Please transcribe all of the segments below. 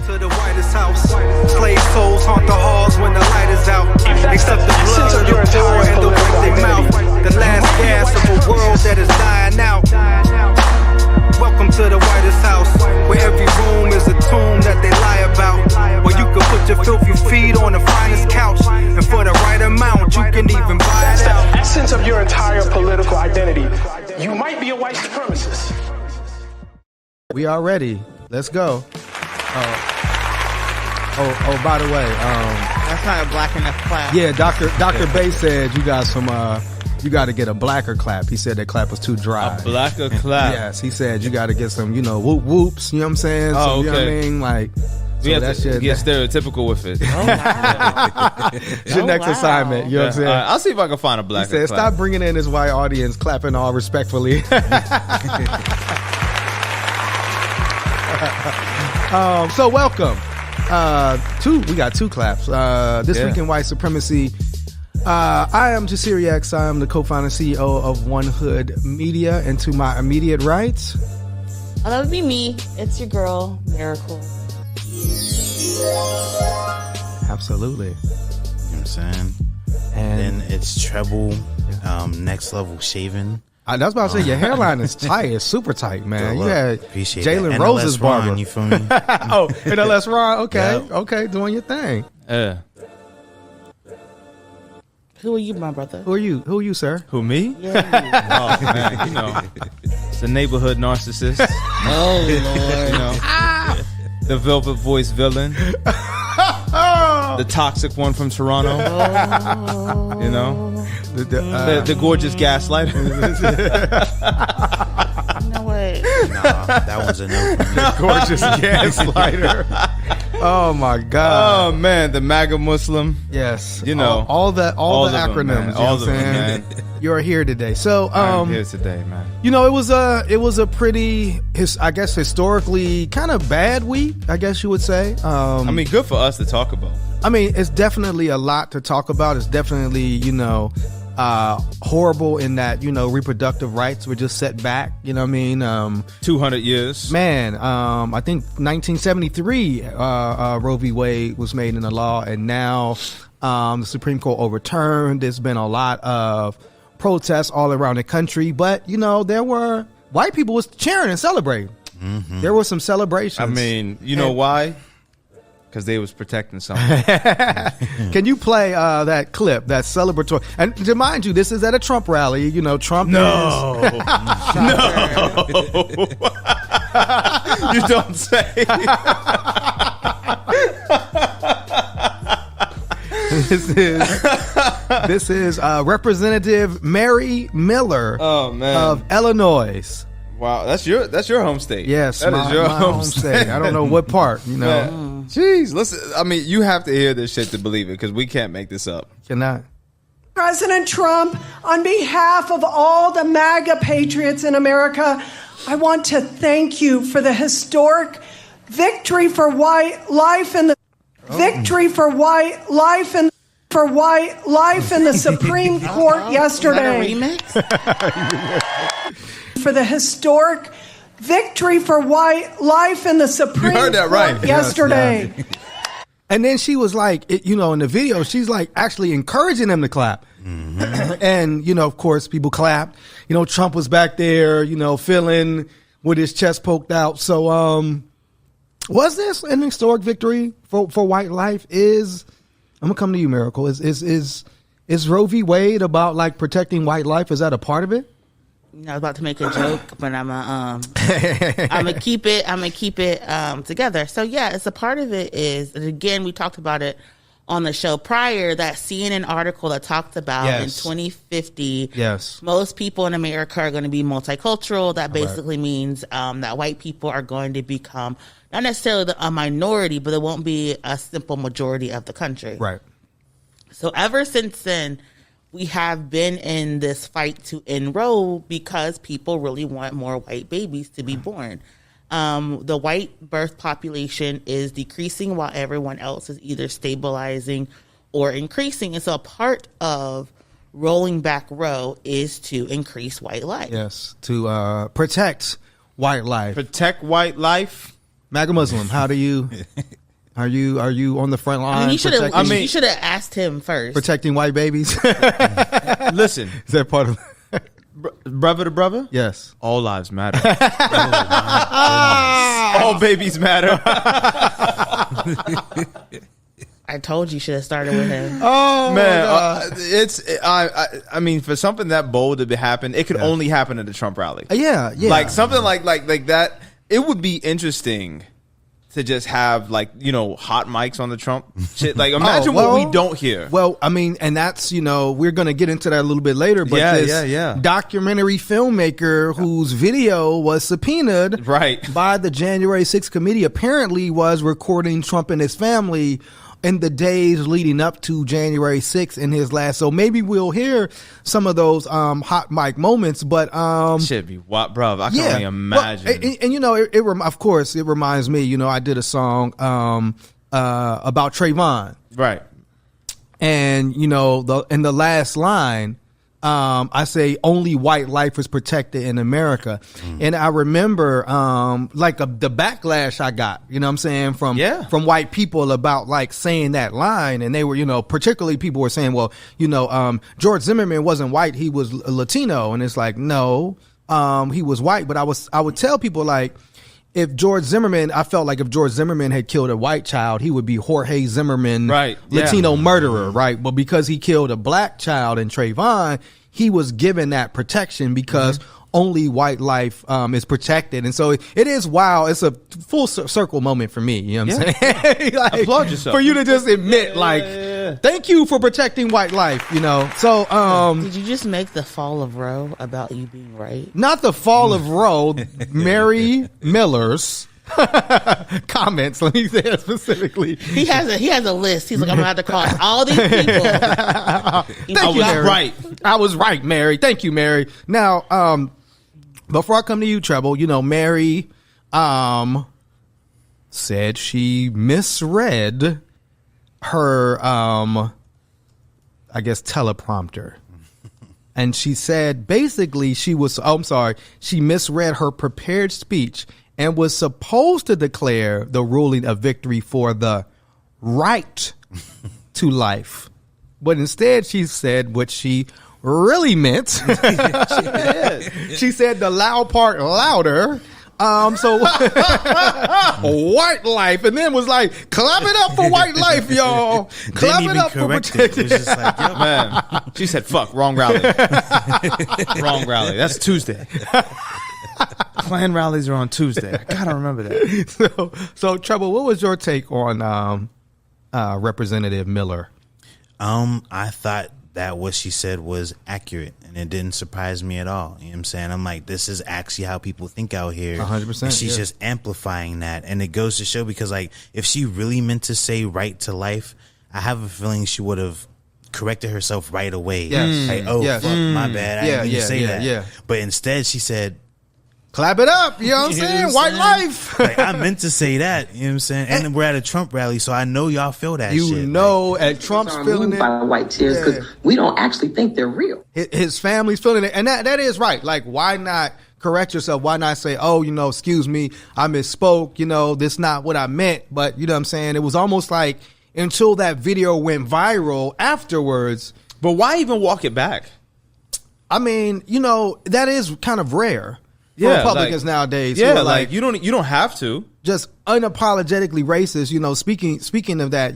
to the whitest house. Slave souls haunt the halls when the light is out. Except the blood of the poor and the word they mouth. The last gas of a world that is dying out. Welcome to the whitest house, where every room is a tomb that they lie about. Where you can put your filthy feet on the finest couch, and for the right amount, you can even buy it out. That's the essence of your entire political identity. You might be a white supremacist. We are ready. Let's go. Oh, by the way, that's not a black enough clap. Yeah, Dr. Bay said you got some. You got to get a blacker clap. He said that clap was too dry. A blacker clap. Yes, he said you got to get some, whoop whoops. You know what I'm saying? Oh, okay. You know what I mean? Like, we have to get stereotypical with it. Oh, wow. Your next assignment. You know what I'm saying? I'll see if I can find a blacker clap. He said, clap. stop bringing in this white audience clapping all respectfully. So welcome. We got two claps. This week in white supremacy. I am Jasiri X. I am the co-founder and CEO of One Hood Media. And to my immediate right, oh, that would be me. It's your girl, Miracle. Absolutely. You know what I'm saying? And then it's treble, next level shaving. I was about to say, your hairline is tight. It's super tight, man. You had Jalen Rose's Rose's barber. You feel me? Oh, NLS Ron. Okay. Yep. Okay, doing your thing. Yeah. Who are you, my brother? Who are you, sir? Who, me? Yeah. Oh, man, it's a neighborhood narcissist. Oh, Lord. The velvet voice villain. The toxic one from Toronto. Oh. The gorgeous gaslighter. You know what? Nah, that one's a no for me. The gorgeous gaslighter. Oh my God! Oh man, the MAGA Muslim. Yes, all the acronyms. All of them, man. You're here today, so I'm here today, man. It was a pretty, historically kind of bad week, I guess you would say. I mean, good for us to talk about. I mean, it's definitely a lot to talk about. It's definitely horrible in that reproductive rights were just set back. 200 years, man. I think 1973 Roe v. Wade was made into law, and now the Supreme Court overturned. There's been a lot of protests all around the country, but there were white people was cheering and celebrating. Mm-hmm. There were some celebrations. I mean, know why? Because they was protecting something. Can you play that clip, that celebratory? And to mind you, this is at a Trump rally. Trump no. No. You don't say. This is Representative Mary Miller of Illinois. Wow, that's your home state. Yes, that is your home state. I don't know what part, Jeez, listen. I mean, you have to hear this shit to believe it, because we can't make this up. Cannot. President Trump, on behalf of all the MAGA patriots in America, I want to thank you for the historic victory for white life and the victory for white life and for white life in the Supreme Court yesterday. For the historic victory for white life in the Supreme Court yesterday. Yes. And then she was like, in the video, she's like actually encouraging them to clap. Mm-hmm. And, of course, people clapped. Trump was back there, feeling with his chest poked out. So was this an historic victory for white life? I'm going to come to you, Miracle. Is Roe v. Wade about like protecting white life? Is that a part of it? I was about to make a joke, but I'm gonna keep it together. So yeah, it's a part of it is, and again, we talked about it on the show prior, that CNN article that talked about in 2050, most people in America are going to be multicultural. That basically means that white people are going to become not necessarily a minority, but it won't be a simple majority of the country. Right. So ever since then, we have been in this fight to end Roe because people really want more white babies to be born. The white birth population is decreasing while everyone else is either stabilizing or increasing. And so a part of rolling back Roe is to increase white life. Yes, to protect white life. Protect white life? MAGA Muslim, how do you? Are you on the front line? I mean, you should have asked him first. Protecting white babies. Listen, is that part of? Brother to brother? Yes. All lives matter. All babies matter. I told you should have started with him. Oh man, I mean, for something that bold to happen, it could only happen at the Trump rally. Yeah. Like something like that. It would be interesting to just have hot mics on the Trump shit. Like imagine what we don't hear. Well, I mean, and that's we're gonna get into that a little bit later. But this documentary filmmaker whose video was subpoenaed by the January 6th committee apparently was recording Trump and his family in the days leading up to January 6th in his last. So maybe we'll hear some of those hot mic moments, but should be what, bro. I can only imagine. Well, and of course it reminds me, I did a song about Trayvon. Right. And in the last line, I say only white life is protected in America. And I remember the backlash I got, from white people about saying that line. And they were, particularly people were saying, well, George Zimmerman wasn't white, he was Latino. And it's like, no, he was white. But I would tell people if George Zimmerman had killed a white child, he would be Jorge Zimmerman, Latino murderer, right? But because he killed a black child in Trayvon, he was given that protection because only white life is protected. And so it is wild. It's a full circle moment for me. You know what I'm saying? Applaud yourself. For you to just admit, thank you for protecting white life, So, did you just make the fall of Roe about you being right? Not the fall of Roe, Mary Miller's comments. Let me say it specifically. He has a list. He's like, I'm gonna have to call all these people. Thank you, Mary. I was right, Mary. Thank you, Mary. Now, before I come to you, Treble, Mary said she misread her teleprompter. And she said basically she misread her prepared speech and was supposed to declare the ruling a victory for the right to life. But instead she said what she really meant. She said the loud part louder. So white life, and then was like, clap it up for white life, y'all. Clap it up for protection. Man, she said, fuck, wrong rally. Wrong rally. That's Tuesday. Klan rallies are on Tuesday. I gotta remember that. So Treble, what was your take on Representative Miller? I thought that what she said was accurate, and it didn't surprise me at all. You know what I'm saying? I'm like, this is actually how people think out here. 100%. And she's just amplifying that. And it goes to show, because if she really meant to say right to life, I have a feeling she would have corrected herself right away. Yes. Fuck, my bad. I didn't mean to say that. Yeah. But instead she said, clap it up, you know what I'm saying? White life. I meant to say that, you know what I'm saying? And we're at a Trump rally, so I know y'all feel that shit. At Trump's feeling it. By white tears, because we don't actually think they're real. His family's feeling it. And that is right. Why not correct yourself? Why not say, excuse me, I misspoke, this not what I meant. But, you know what I'm saying? It was almost like until that video went viral afterwards. But why even walk it back? I mean, that is kind of rare. For Republicans nowadays. Yeah, you don't have to. Just unapologetically racist, speaking of that,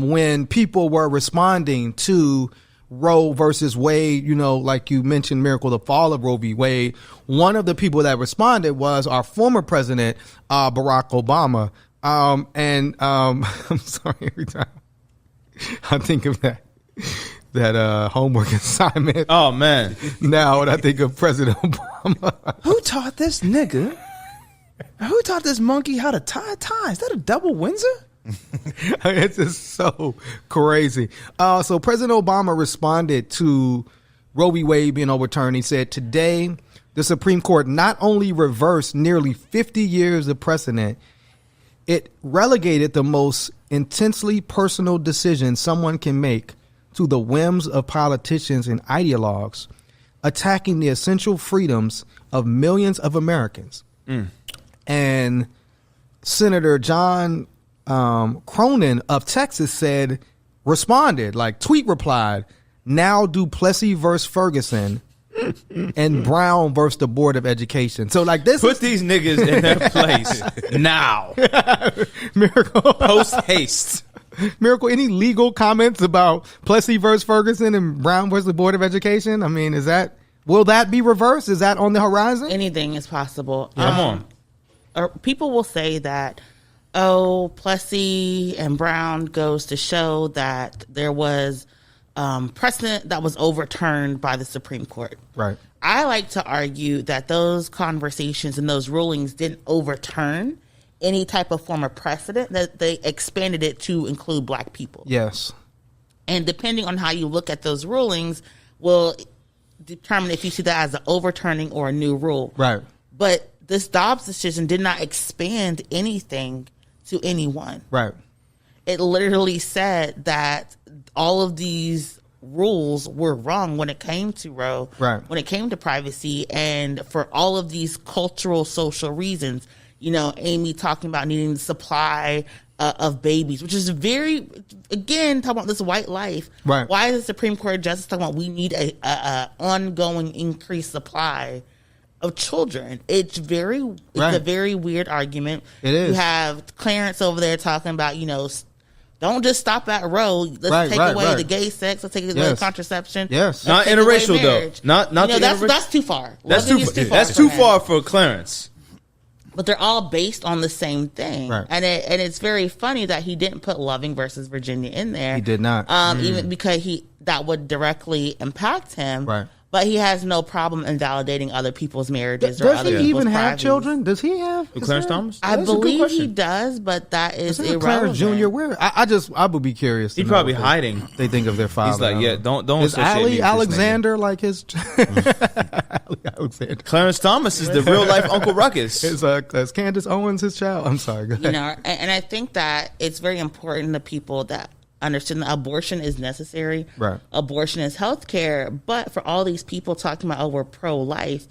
when people were responding to Roe versus Wade, like you mentioned, Miracle, the fall of Roe v. Wade, one of the people that responded was our former president, Barack Obama. I'm sorry, every time I think of that homework assignment. Oh man! Now when I think of President Obama, who taught this nigga? Who taught this monkey how to tie a tie? Is that a double Windsor? It's just so crazy. So President Obama responded to Roe v. Wade being overturned. He said, "Today, the Supreme Court not only reversed nearly 50 years of precedent, it relegated the most intensely personal decision someone can make to the whims of politicians and ideologues, attacking the essential freedoms of millions of Americans." And Senator John Cronin of Texas responded, like tweet replied, now Duplessis versus Ferguson and Brown versus the Board of Education. So like this Put these niggas in their place now. Miracle. Post haste. Miracle, any legal comments about Plessy versus Ferguson and Brown versus the Board of Education? I mean, will that be reversed? Is that on the horizon? Anything is possible. Come on. Or people will say that, Plessy and Brown goes to show that there was precedent that was overturned by the Supreme Court. Right. I like to argue that those conversations and those rulings didn't overturn any type of form of precedent, that they expanded it to include black people. Yes. And depending on how you look at those rulings will determine if you see that as an overturning or a new rule. Right. But this Dobbs decision did not expand anything to anyone. Right. It literally said that all of these rules were wrong when it came to Roe, right, when it came to privacy, and for all of these cultural, social reasons. You know, Amy talking about needing the supply of babies, which is very, again, talking about this white life. Right. Why is the Supreme Court justice talking about we need a ongoing increased supply of children? It's a very weird argument. It is. You have Clarence over there talking about, you know, don't just stop at Roe. Let's take away the gay sex. Let's take away contraception. Yes. Not interracial though. Not that's too far. That's too far for Clarence. But they're all based on the same thing. Right. And it's very funny that he didn't put Loving versus Virginia in there. He did not. Even because that would directly impact him. Right. But he has no problem invalidating other people's marriages or Does other he people's even have privacies. children? Does he have? Clarence Thomas? I That's a good believe he question. does, but that is Clarence irrelevant. Jr. Where? I would be curious. He to probably know what hiding. They think of their father. He's like, yeah, don't Is associate me Ali with this Alexander like his? Ali Alexander. nigga. Clarence Thomas is the real life Uncle Ruckus. Is Candace Owens his child? I'm sorry. Go ahead. You know, and I think that it's very important to people that understand that abortion is necessary. Right. Abortion is health care. But for all these people talking about, we're pro-life,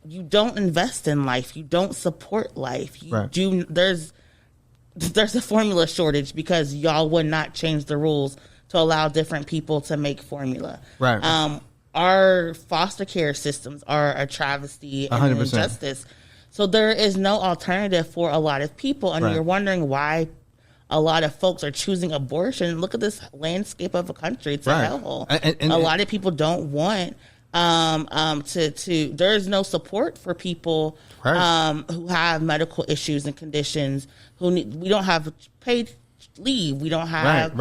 you don't invest in life. You don't support life. You do. There's a formula shortage because y'all would not change the rules to allow different people to make formula. Right. Our foster care systems are a travesty and an 100%. injustice. So there is no alternative for a lot of people. And you're wondering why a lot of folks are choosing abortion. Look at this landscape of a country. It's a hellhole. And a lot of people don't want there's no support for people who have medical issues and conditions we don't have paid leave. We don't have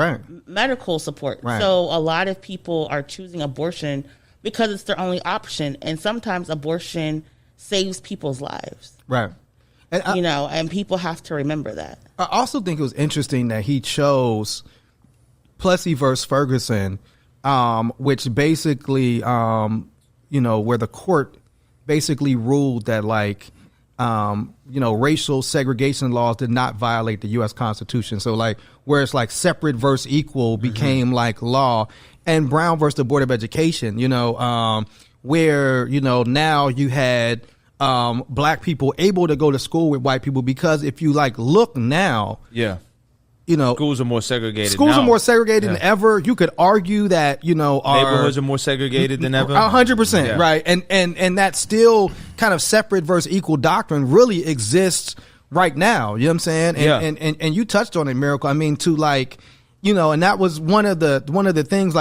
medical support. Right. So a lot of people are choosing abortion because it's their only option. And sometimes abortion saves people's lives. Right. And and people have to remember that. I also think it was interesting that he chose Plessy versus Ferguson, which basically, where the court basically ruled that racial segregation laws did not violate the U.S. Constitution. So where it's separate versus equal became law. And Brown versus the Board of Education, where, now you had black people able to go to school with white people, because if you look now, schools are more segregated. Than ever. You could argue that neighborhoods are more segregated than ever. 100%, right? And that still kind of separate versus equal doctrine really exists right now. You know what I'm saying? And you touched on it, Miracle. I mean, and that was one of the things,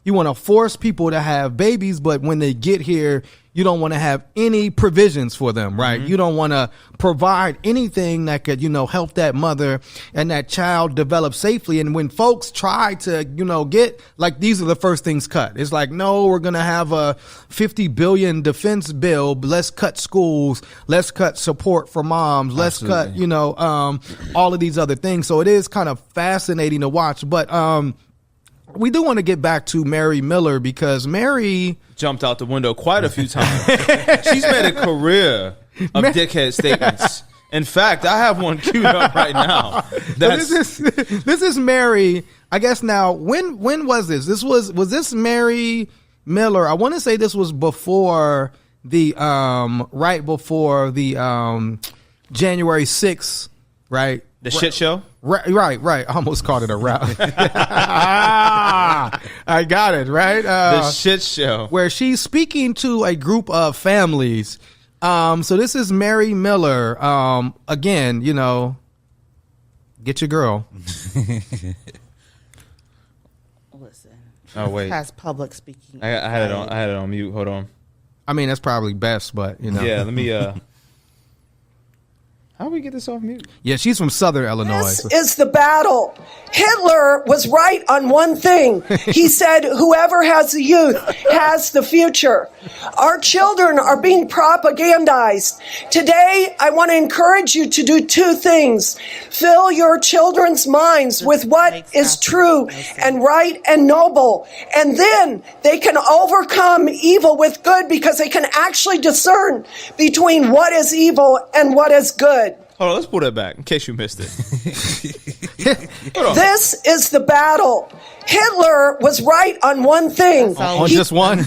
you want to force people to have babies, but when they get here, you don't want to have any provisions for them, right? Mm-hmm. You don't want to provide anything that could, help that mother and that child develop safely. And when folks try to, get these are the first things cut. It's no, we're going to have a $50 billion defense bill. Let's cut schools. Let's cut support for moms. Let's cut, all of these other things. So it is kind of fascinating to watch. But, we do want to get back to Mary Miller, because Mary jumped out the window quite a few times. She's made a career of dickhead statements. In fact, I have one queued up right now. This is Mary. I guess now, when was this? Was this Mary Miller? I want to say this was before the January 6th, right? The shit show? Right. I almost called it a rally. I got it, right? The shit show. Where she's speaking to a group of families. So this is Mary Miller. Again, get your girl. Listen. Oh, wait. Has public speaking. I had it on mute. Hold on. I mean, that's probably best, but, Yeah, let me... How do we get this off mute? Yeah, she's from Southern Illinois. This is the battle. Hitler was right on one thing. He said, whoever has the youth has the future. Our children are being propagandized. Today, I want to encourage you to do two things. Fill your children's minds with what is true and right and noble. And then they can overcome evil with good because they can actually discern between what is evil and what is good. Hold on, let's pull that back in case you missed it. This is the battle. Hitler was right on one thing. On just one?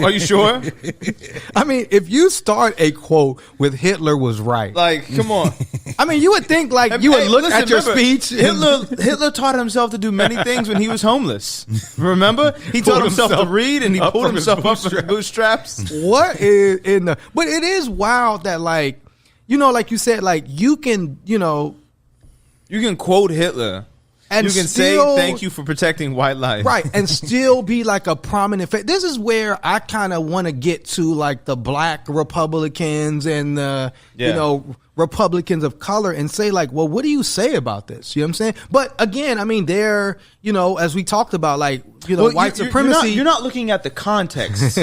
Are you sure? I mean, if you start a quote with Hitler was right. Like, come on. I mean, you would think you would look at your speech. Hitler taught himself to do many things when he was homeless. Remember? He taught himself to read and he pulled himself up from the bootstraps. What is in the... But it is wild that like you said, like you can quote Hitler. And you can still, say thank you for protecting white life. Right, and still be like a prominent face. This is where I kind of want to get to like the black Republicans and the, Republicans of color and say like, well, what do you say about this? You know what I'm saying? But again, I mean, they're, as we talked about, like, white supremacy. You're not looking at the context.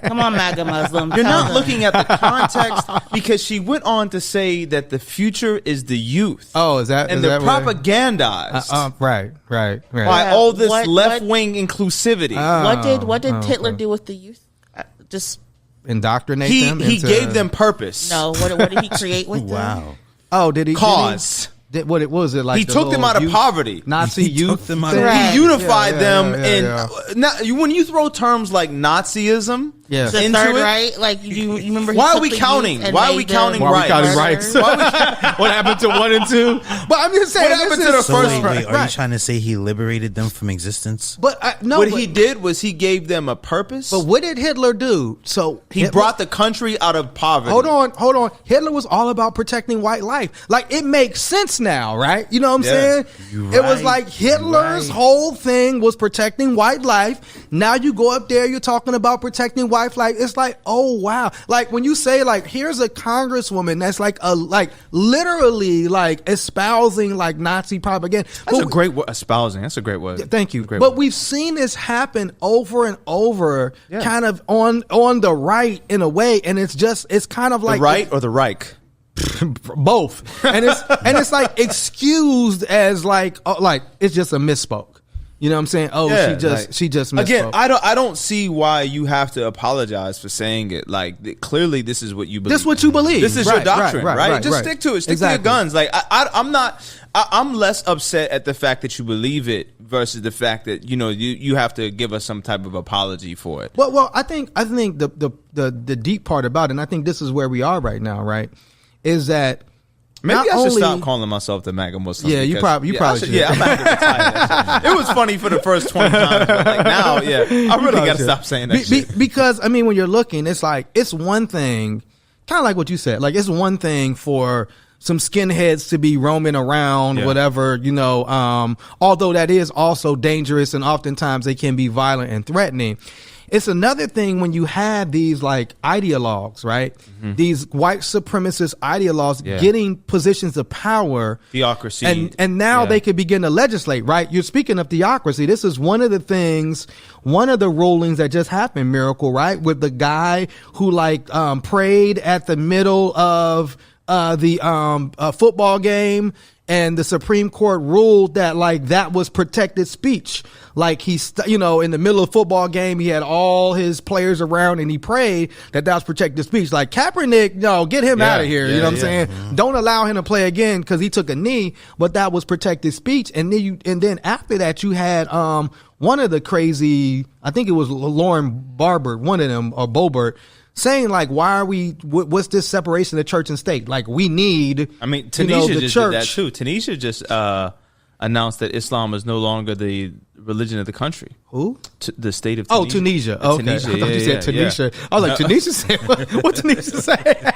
Come on, MAGA Muslim. You're not looking at the context because she went on to say that the future is the youth. Oh, is that? And is they're that propagandized. Right. By all this left-wing inclusivity. What did Hitler do with the youth? Just indoctrinate them. He gave them purpose. No, what did he create with them? Wow. Oh, did he? Cause. What was it like? He took them out of poverty. Nazi youth. He unified them, and when you throw terms like Nazism Yeah. The into third it. right, like you remember. Why are we counting? Why are we counting rights? What happened to 1 and 2? But I'm just saying, What happened to the first wait, right? are you trying to say he liberated them from existence? But he did was he gave them a purpose. But what did Hitler do? So he brought the country out of poverty. Hold on. Hitler was all about protecting white life. Like, it makes sense now, right? You know what I'm saying? You're It was right. like Hitler's whole thing was protecting white life. Now you go up there, you're talking about protecting white life. It's like, oh wow. Like when you say like, here's a congresswoman that's like literally like espousing like Nazi propaganda. That's a great word. Espousing. That's a great word. Thank you. Great But word. we've seen this happen over and over, kind of on the right in a way, and it's kind of like the right or the Reich. Both, and it's like excused as like it's just a misspoke. You know what I'm saying? Oh, she just misspoke. Again, I don't see why you have to apologize for saying it. Like clearly, this is what you believe. This is what you believe. This is Right, your doctrine, right? Just right. stick to it. Stick Exactly. to your guns. Like I'm not. I'm less upset at the fact that you believe it versus the fact that you have to give us some type of apology for it. Well, I think the deep part about it, and I think this is where we are right now, right? Is that maybe I should stop calling myself the MAGA Muslim. Yeah, you probably should. Yeah, I'm not gonna retire that shit. It was funny for the first 20 times, but like now, I really got to stop saying that shit. Because I mean, when you're looking, it's like it's one thing, kind of like what you said. Like it's one thing for some skinheads to be roaming around, whatever, although that is also dangerous and oftentimes they can be violent and threatening. It's another thing when you have these like ideologues, right? Mm-hmm. These white supremacist ideologues getting positions of power. Theocracy. And now they could begin to legislate, right? You're speaking of theocracy. This is one of the rulings that just happened, Miracle, right? With the guy who prayed at the middle of the football game, and the Supreme Court ruled that that was protected speech. Like in the middle of the football game, he had all his players around and he prayed that was protected speech. Like Kaepernick, get him out of here. You know what I'm saying? Mm-hmm. Don't allow him to play again because he took a knee, but that was protected speech. And then after that, you had one of the crazy, I think it was Lauren Barber, one of them, or Boebert, saying like, why are we? What's this separation of church and state? Like, we need. I mean, Tunisia the just church. did that too. Tunisia just announced that Islam is no longer the religion of the country. Who? The state of Tunisia. Oh, Tunisia. Okay. Tunisia, I thought you said Tunisia. I was like, Tunisia said, what Tunisia say?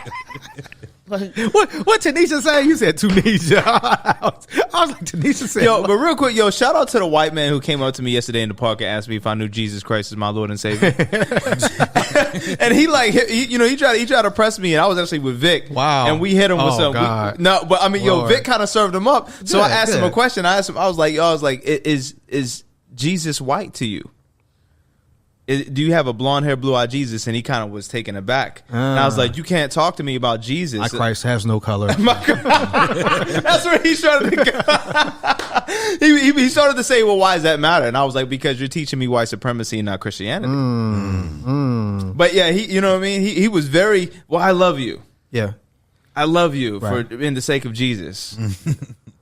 What Tanisha say? You said Tunisia. I was like, Tanisha said. Yo, but real quick, shout out to the white man who came up to me yesterday in the park and asked me if I knew Jesus Christ is my Lord and Savior. And he tried to press me, and I was actually with Vic. Wow. And we hit him with something. God. No, but I mean, Lord. Vic kind of served him up. So I asked him a question. I was like, is Jesus white to you? Do you have a blonde hair, blue eyed Jesus? And he kind of was taken aback. And I was like, you can't talk to me about Jesus. My Christ has no color. That's where he started to go. he started to say, well, why does that matter? And I was like, because you're teaching me white supremacy and not Christianity. But yeah, you know what I mean? He was very, well, I love you. Yeah. I love you Right. for in the sake of Jesus.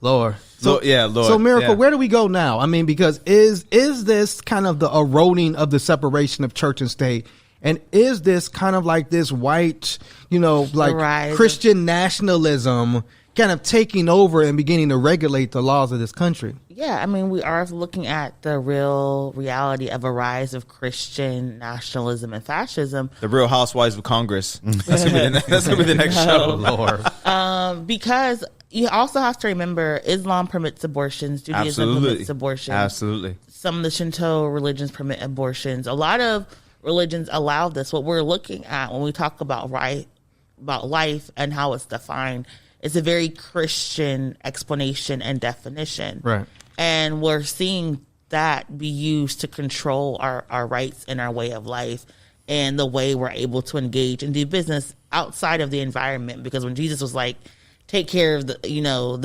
Lord. So Lord. So Miracle, yeah. where do we go now? I mean, because is this kind of the eroding of the separation of church and state? And is this kind of like this white, like Christian nationalism kind of taking over and beginning to regulate the laws of this country? Yeah, I mean, we are looking at the real reality of a rise of Christian nationalism and fascism. The Real Housewives of Congress. That's gonna be the next show. Lord. Because you also have to remember Islam permits abortions, Judaism permits abortions. Absolutely. Some of the Shinto religions permit abortions. A lot of religions allow this. What we're looking at when we talk about life and how it's defined is a very Christian explanation and definition. Right. And we're seeing that be used to control our rights and our way of life and the way we're able to engage and do business outside of the environment. Because when Jesus was like, take care of the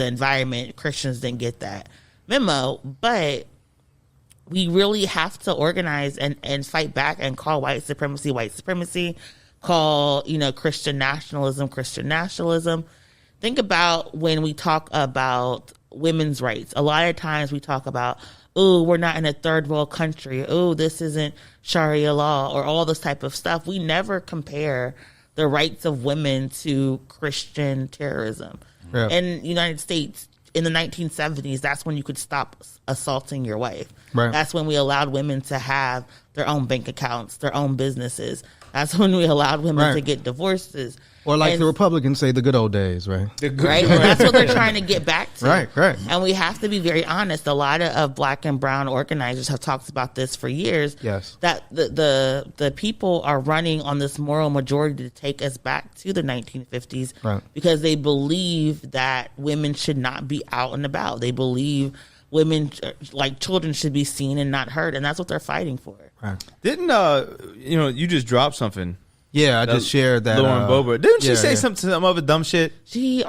environment, Christians didn't get that memo. But we really have to organize and fight back and call white supremacy, call, Christian nationalism. Think about when we talk about women's rights. A lot of times we talk about, oh, we're not in a third world country. Oh, this isn't Sharia law or all this type of stuff. We never compare the rights of women to Christian terrorism. Yeah. In the United States, in the 1970s, that's when you could stop assaulting your wife. Right. That's when we allowed women to have their own bank accounts, their own businesses. That's when we allowed women to get divorces. Or like the Republicans say, the good old days, right? Right? And that's what they're trying to get back to. Right. And we have to be very honest. A lot of black and brown organizers have talked about this for years. Yes. That the people are running on this moral majority to take us back to the 1950s. Right. Because they believe that women should not be out and about. They believe women, like children, should be seen and not heard. And that's what they're fighting for. Right. Didn't you just dropped something? Yeah, I just shared that. Lauren Boebert. Didn't she say some other dumb shit? She's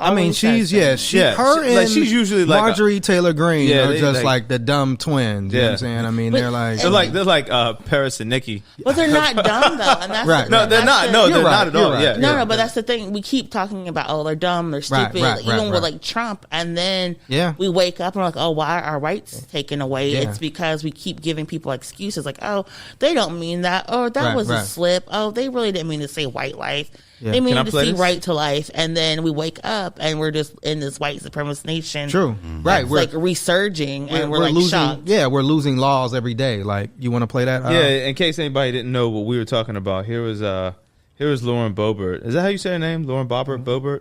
usually like Marjorie Taylor Greene are just like like the dumb twins. You know what I'm saying? I mean, they're like Paris and Nikki. But they're not dumb though, and that's right. No, they're not. No, they're not at all. Yeah. No, but that's the thing. We keep talking about, they're dumb, they're stupid, even with like Trump, and then we wake up and we're like, oh, why are our rights taken away? Yeah. It's because we keep giving people excuses like, oh, they don't mean that, or that was a slip. Oh, they really didn't mean to say white life. They mean to see right to life, and then we wake up and we're just in this white supremacist nation. True, right? We're like resurging, and we're like losing, shocked. Yeah, we're losing laws every day. Like, you want to play that? Yeah, in case anybody didn't know what we were talking about, here was Lauren Boebert. Is that how you say her name? Lauren Boebert?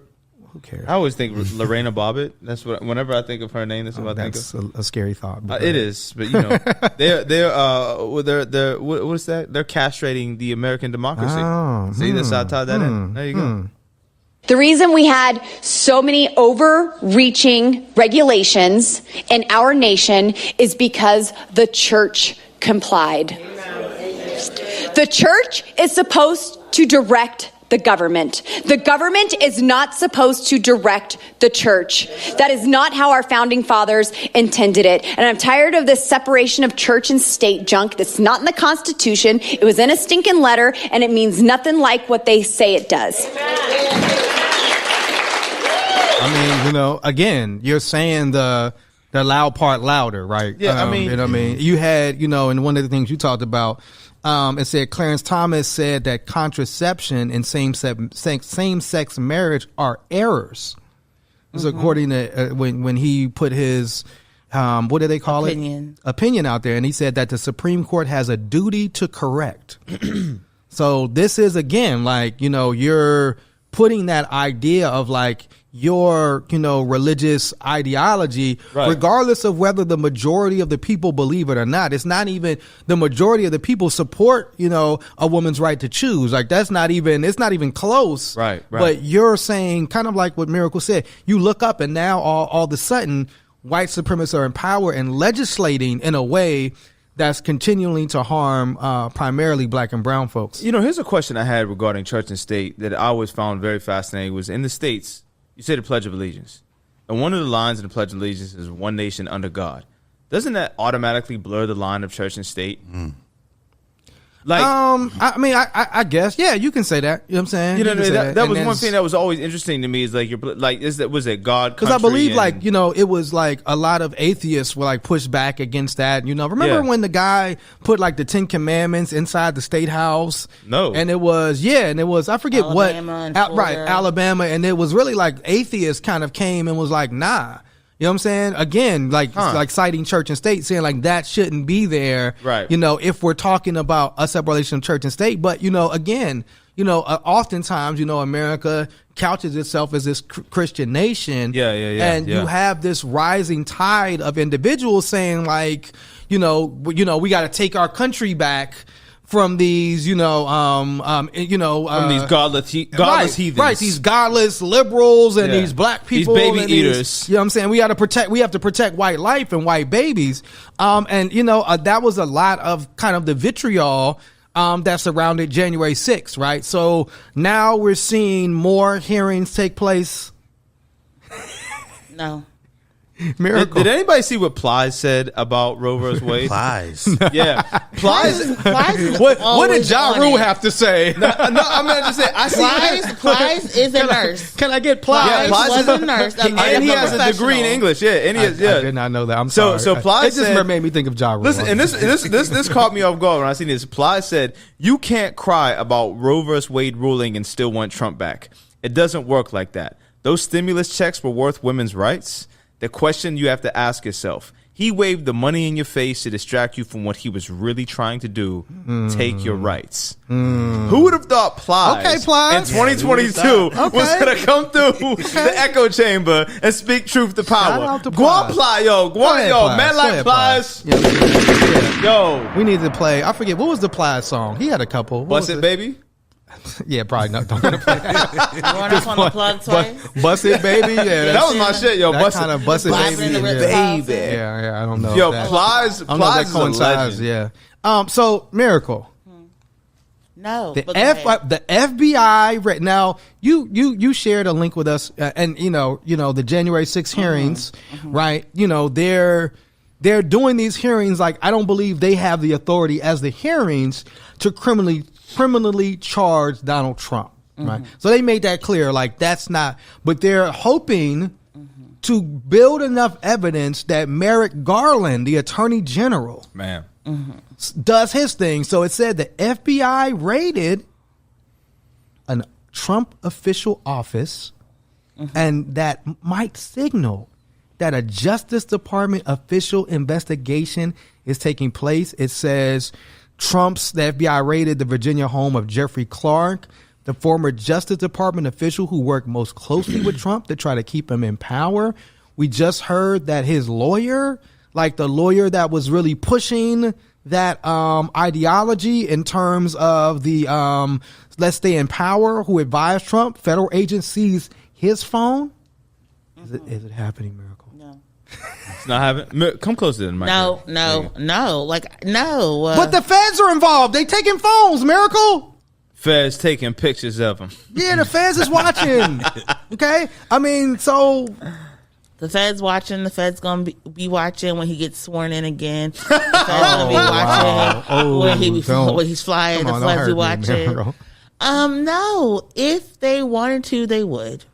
Who cares? I always think Lorena Bobbitt. That's what. Whenever I think of her name, that's what I think of. That's a scary thought. It is, but they're what's that? They're castrating the American democracy. See, that's how I tied that in. There you go. The reason we had so many overreaching regulations in our nation is because the church complied. The church is supposed to direct the government. The government is not supposed to direct the church. That is not how our founding fathers intended it. And I'm tired of this separation of church and state junk. That's not in the Constitution. It was in a stinking letter, and it means nothing like what they say it does. I mean, again, you're saying the loud part louder, right? Yeah, I mean, you had, and one of the things you talked about It said Clarence Thomas said that contraception and same-sex marriage are errors. This is according to when he put his what do they call it? Opinion out there, and he said that the Supreme Court has a duty to correct. So this is again like, you know, you're putting that idea of like your, you know, religious ideology, regardless of whether the majority of the people believe it or not. It's not even the majority of the people support, you know, a woman's right to choose. Like it's not even close. Right. But you're saying kind of like what Miracle said, you look up and now all of a sudden white supremacists are in power and legislating in a way that's continuing to harm primarily black and brown folks. You know, here's a question I had regarding church and state that I always found very fascinating was in the States, you say the Pledge of Allegiance. And one of the lines in the Pledge of Allegiance is one nation under God. Doesn't that automatically blur the line of church and state? Like, I mean, I guess, yeah, you can say that. You know what I'm saying? You know, that was one thing that was always interesting to me is like, was it God? Because I believe like, you know, it was like a lot of atheists were like pushed back against that. You know, remember when the guy put like the 10 Commandments inside the State House? No. And it was, I forget Alabama. And it was really like atheists kind of came and was like, nah. You know what I'm saying? Again, like citing church and state, saying like that shouldn't be there. Right. You know, if we're talking about a separation of church and state. But, you know, again, you know, oftentimes, you know, America couches itself as this Christian nation. And you have this rising tide of individuals saying like, you know, we got to take our country back from these, from these godless heathens, right? These godless liberals and these black people, these baby eaters. You know what I'm saying? We have to protect white life and white babies. And you know, that was a lot of kind of the vitriol that surrounded January 6th, right? So now we're seeing more hearings take place. No. Miracle. Did anybody see what Plies said about Roe vs. Wade? Plies. Yeah. Plies. What did Ja Rule have to say? No, I'm going to say, I see. Plies is a nurse. Can I get Plies? Yeah, Plies was a nurse. And he has a degree in English. Yeah. And he has, I did not know that. I'm sorry. So Plies it just made me think of Ja Rule. Listen, and this caught me off guard when I seen this. Plies said, you can't cry about Roe vs. Wade ruling and still want Trump back. It doesn't work like that. Those stimulus checks were worth women's rights. The question you have to ask yourself, he waved the money in your face to distract you from what he was really trying to do, take your rights. Who would have thought Plies in 2022 was going to come through the echo chamber and speak truth to power? Go on, Plies. Yo, man like Plies. Yo. We need to play, I forget, what was the Plies song? He had a couple. Bust It, Baby? Yeah, probably not. Don't want to play that. Run up on the plug toy. Bust It, Baby. Yeah, that was my shit, yo. Bust It, Baby. Baby. Yeah, I don't know. Yo, Plies is a legend. Yeah. So Miracle. No. The FBI. Now you shared a link with us, and you know the January 6th hearings, right? You know they're doing these hearings like I don't believe they have the authority as the hearings to criminally charge Donald Trump, right? So they made that clear, like that's not, but they're hoping to build enough evidence that Merrick Garland, the Attorney General, does his thing. So it said the FBI raided a Trump official office, and that might signal that a Justice Department official investigation is taking place. It says the FBI raided the Virginia home of Jeffrey Clark, the former Justice Department official who worked most closely with Trump to try to keep him in power. We just heard that his lawyer, like the lawyer that was really pushing that ideology in terms of the let's stay in power, who advised Trump, federal agent seized his phone. Is it happening, Miracle? It's not happening. Come closer to the mic. No. But the feds are involved. They taking phones, Miracle. Feds taking pictures of them. Yeah, the feds is watching. Okay? I mean, so... The Fed's watching. The Fed's going to be watching when he gets sworn in again. The Fed's going to be watching when he's flying. The Fed's be watching. No, if they wanted to, they would.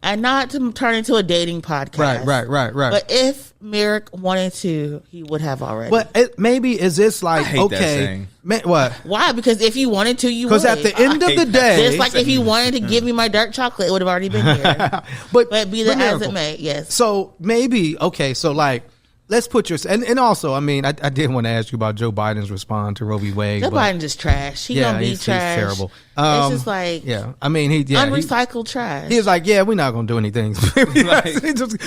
And not to turn into a dating podcast. Right. But if Merrick wanted to, he would have already. But maybe is this like, I hate that saying. What? Why? Because if you wanted to, you would. Because at the end of the day, just like if you wanted to give me my dark chocolate, it would have already been here. but be that as it may, yes. So maybe, okay, so like, let's put your, and also, I mean, I did want to ask you about Joe Biden's response to Roe v. Wade. Joe Biden just trash. He gonna be trash. He's terrible. It's just like, I mean, unrecycled trash. He was like, we're not gonna do anything. If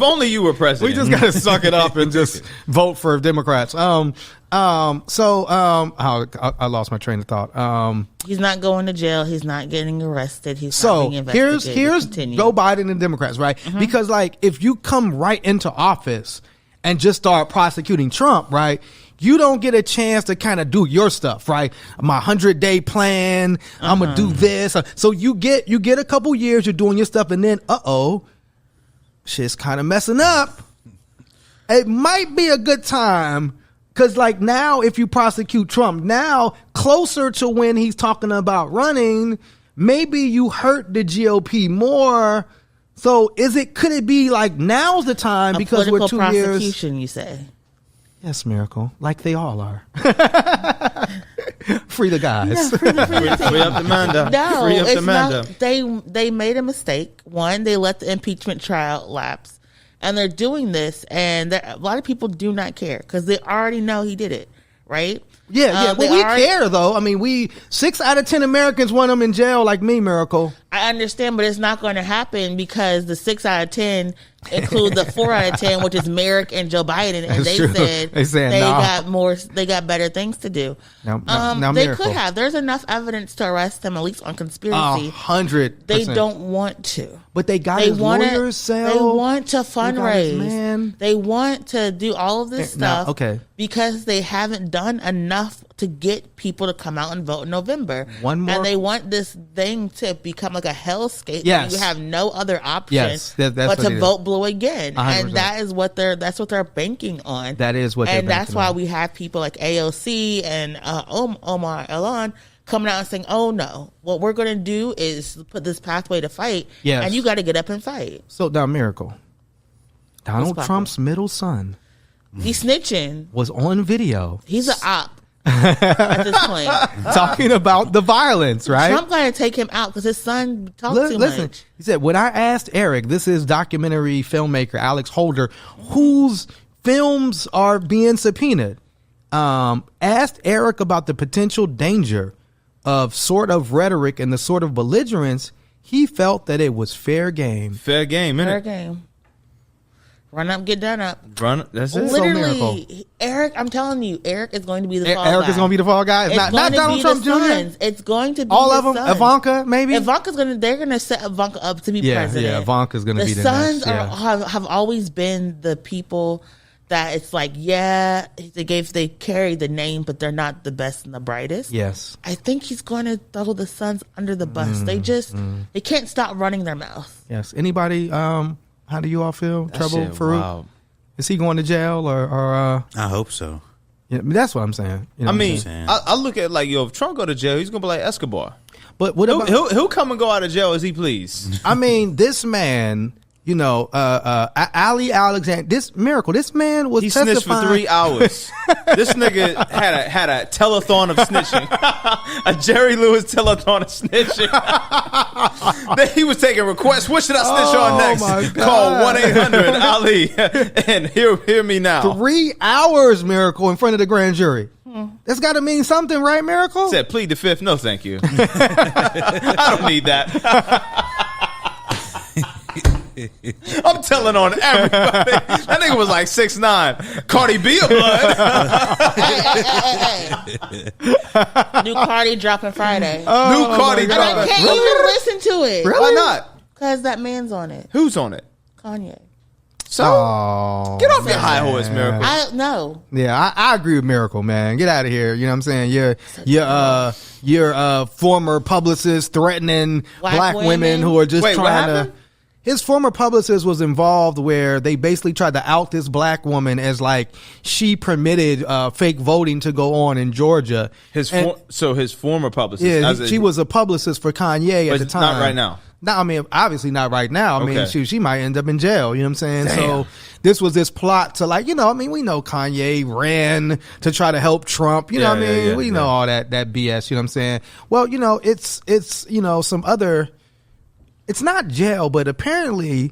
only you were president. We just gotta suck it up and just vote for Democrats. I lost my train of thought. He's not going to jail. He's not getting arrested. He's not being investigated. Here's Joe Biden and Democrats, right? Mm-hmm. Because like, if you come right into office and just start prosecuting Trump, right, you don't get a chance to kind of do your stuff, right? My 100-day plan, I'm gonna do this. So you get a couple years, you're doing your stuff, and then shit's kind of messing up. It might be a good time, because like now, if you prosecute Trump now, closer to when he's talking about running, maybe you hurt the GOP more. So could it be like now's the time, because we're 2 years? Prosecution, you say? Yes, Miracle. Like they all are. Free the guys. Free up the Manda. No, Free up the Manda. They made a mistake. One, they let the impeachment trial lapse, and they're doing this, and a lot of people do not care because they already know he did it, right? Yeah. But we care, though. I mean, 6 out of 10 Americans want him in jail, like me, Miracle. I understand, but it's not going to happen because the 6 out of 10 include the 4 out of 10, which is Merrick and Joe Biden, and they got better things to do. Now they Miracle. could have. There's enough evidence to arrest him, at least on conspiracy. 100%. They don't want to. But they got his lawyers sell. They want to fundraise. They want to do all of this stuff because they haven't done enough to get people to come out and vote in November. And they want this thing to become like a hellscape. Yes. You have no other option but to vote blue again. 100%. And that's what they're banking on. That is what they're banking on. And that's why we have people like AOC and Omar Elan coming out and saying, oh no, what we're going to do is put this pathway to fight. Yes. And you got to get up and fight. So now, Miracle. Donald Trump's middle son. He's snitching. Was on video. He's an op. At this point, talking about the violence, right? Trump going to take him out because his son talks too much. He said, when I asked Eric, this is documentary filmmaker Alex Holder, whose films are being subpoenaed, asked Eric about the potential danger of sort of rhetoric and the sort of belligerence, he felt that it was fair game. Fair game, innit? Fair game. Run up, get done up. That's it. Literally, Eric, I'm telling you, Eric is going to be the fall guy. Eric is going to be the fall guy? It's not Donald Trump Jr.? It's going to be all of them? sons. Ivanka, maybe? They're going to set Ivanka up to be president. Yeah, Ivanka's going to be the sons next. have always been the people that it's like, they carry the name, but they're not the best and the brightest. Yes. I think he's going to throw the sons under the bus. They can't stop running their mouth. Yes. Anybody, how do you all feel? Trouble, Farouk? Wow. Is he going to jail or I hope so. Yeah, that's what I'm saying. You know I look at like, if Trump go to jail, he's gonna be like Escobar. But what about, he'll come and go out of jail as he please. I mean, this man, Ali Alexander, this man was testifying. Snitched for 3 hours. This nigga had a telethon of snitching, a Jerry Lewis telethon of snitching. Then he was taking requests. What should I snitch on next? Call 1-800-Ali and hear me now. 3 hours, Miracle, in front of the grand jury. That's got to mean something, right, Miracle? Said plead the fifth. No, thank you. I don't need that. I'm telling on everybody. That nigga was like 6'9". Cardi B a blood. Hey. New Cardi dropping Friday. New Cardi dropping. And I can't even listen to it. Really? Why not? Because that man's on it. Who's on it? Kanye. So get off your high horse, Miracle. I know. Yeah, I agree with Miracle, man. Get out of here. You know what I'm saying? You're former publicist threatening black women who are just trying to. His former publicist was involved where they basically tried to out this black woman as like she permitted fake voting to go on in Georgia. His former publicist. Yeah, she was a publicist for Kanye at the time. Not right now. Now, I mean, obviously not right now. I mean, she might end up in jail. You know what I'm saying? Damn. So this was this plot to like, you know, I mean, we know Kanye ran to try to help Trump. You know what I mean? We know all that BS. You know what I'm saying? Well, you know, it's you know, some other. It's not jail, but apparently,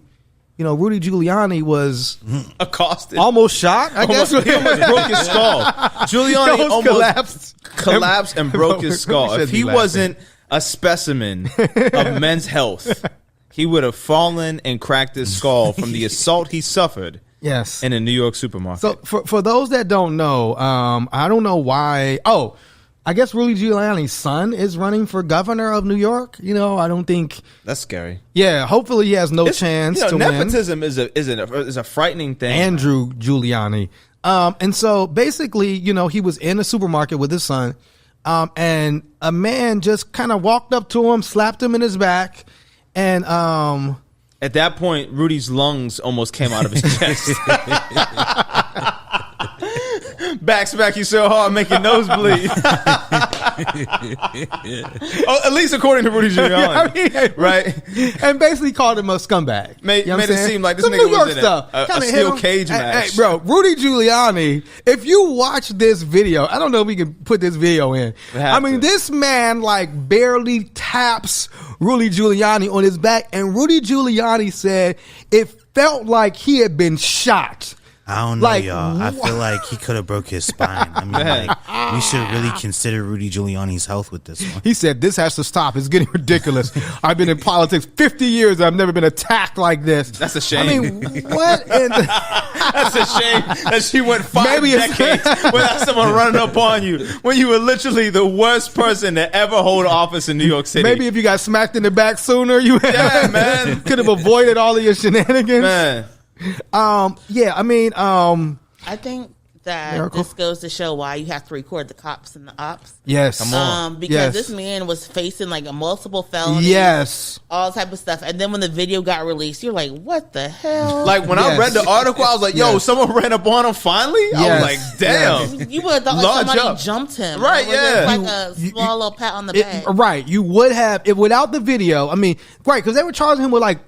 you know, Rudy Giuliani was accosted, almost shot. I guess he almost broke his skull. Giuliani almost collapsed and broke his skull. If he wasn't a specimen of men's health, he would have fallen and cracked his skull from the assault he suffered. Yes, in a New York supermarket. So for those that don't know, I don't know why. Oh, I guess Rudy Giuliani's son is running for governor of New York. You know, I don't think that's scary. Yeah, hopefully he has no chance to win. Nepotism is a frightening thing. Andrew Giuliani, and so basically, you know, he was in a supermarket with his son. And a man just kind of walked up to him, slapped him in his back, and at that point, Rudy's lungs almost came out of his chest. Back you so hard, make your nose bleed. Oh, at least according to Rudy Giuliani, right? And basically called him a scumbag. Made it seem like this Some nigga New York was in stuff. a steel cage match. Hey, bro, Rudy Giuliani, if you watch this video, I don't know if we can put this video in. I mean, this man like barely taps Rudy Giuliani on his back, and Rudy Giuliani said it felt like he had been shot. I don't know, y'all. I feel like he could have broke his spine. I mean, like, we should really consider Rudy Giuliani's health with this one. He said, this has to stop. It's getting ridiculous. I've been in politics 50 years. I've never been attacked like this. That's a shame. I mean, what? That's a shame that she went 5 decades without someone running up on you when you were literally the worst person to ever hold office in New York City. Maybe if you got smacked in the back sooner, you man, could have avoided all of your shenanigans. Man. Yeah, I mean, I think that this goes to show why you have to record the cops and the ops. Yes. Come on. Because this man was facing like a multiple felonies. Yes. All type of stuff. And then when the video got released, you're like, what the hell? Like when I read the article, I was like, yo, someone ran up on him finally? I was like, damn. You would have thought like somebody jumped him. Right, Like a small little pat on the back. Right. You would have, without the video, I mean, right, because they were charging him with like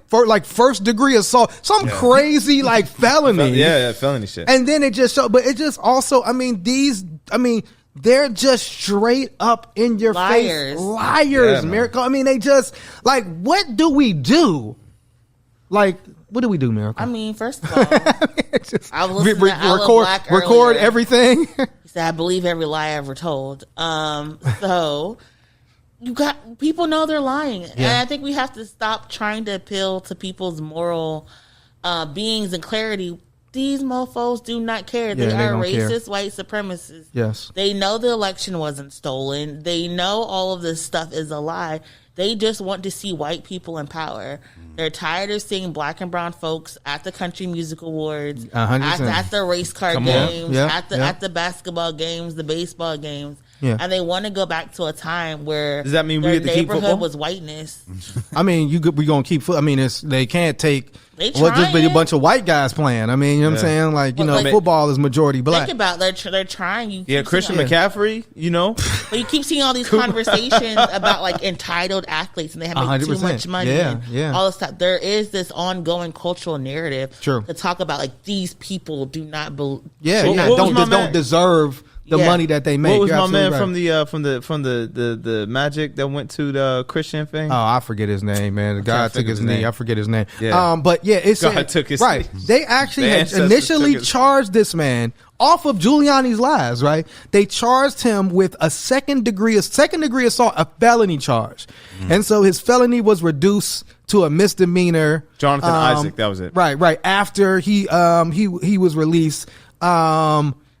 first degree assault, some crazy like felony. Felony shit. And then it just showed, but it just also, I mean, they're just straight up in your face liars, Miracle. I mean, they just like, what do we do? Like, what do we do, Miracle? I mean, first of all, I was listening to record everything. He said, I believe every lie I ever told. So you got people know they're lying, and I think we have to stop trying to appeal to people's moral beings and clarity. These mofos do not care. They are racist white supremacists. Yes. They know the election wasn't stolen. They know all of this stuff is a lie. They just want to see white people in power. They're tired of seeing black and brown folks at the country music awards, at the race car games, at the basketball games, the baseball games. Yeah. And they want to go back to a time where does that mean their we get to keep neighborhood was whiteness. I mean, we gonna keep. I mean, they can't take. Just be a bunch of white guys playing. I mean, you know what I'm saying? Like, you know, football is majority black. Think about they're trying. Christian McCaffrey, you know. But you keep seeing all these conversations about like entitled athletes and they have like, too much money and all this stuff. There is this ongoing cultural narrative to talk about like these people do not believe. Don't deserve the money that they make. What was my man from the Magic that went to the Christian thing? Oh, I forget his name, man. The guy took his knee. I forget his name. Yeah. But yeah, it's took his right. knee. They actually had initially charged this man off of Giuliani's lies. Right? They charged him with a second degree assault, a felony charge, and so his felony was reduced to a misdemeanor. Jonathan Isaac, that was it. Right. After he was released.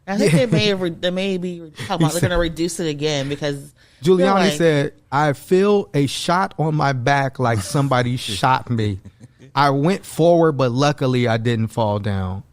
I think they may be talking about they're going to reduce it again because Giuliani said, I feel a shot on my back like somebody shot me. I went forward, but luckily I didn't fall down.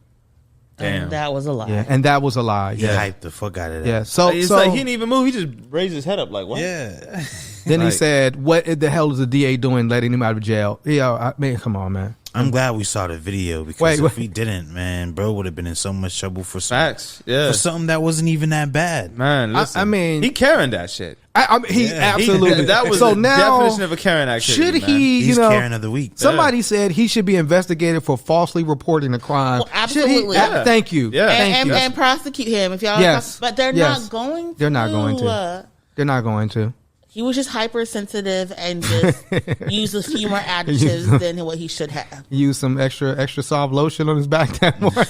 Damn. And that was a lie. Yeah, and that was a lie. He hyped the fuck out of that. Yeah. So it's like he didn't even move. He just raised his head up like, what? Yeah. Then he said, what the hell is the DA doing letting him out of jail? Yeah, I mean, come on, man. I'm glad we saw the video because if we didn't, man, bro would have been in so much trouble for for something that wasn't even that bad. Man, listen, I mean, he carrying that shit. He absolutely. That was so the now, definition of a Karen activity. Should he? He's Karen of the week. Somebody said he should be investigated for falsely reporting a crime. Well, absolutely. Thank you. Yeah. And prosecute him if y'all. Yes. But they're not going to. They're not going to. They're not going to. He was just hypersensitive and just used a few more adjectives than what he should have. Use some extra soft lotion on his back that morning.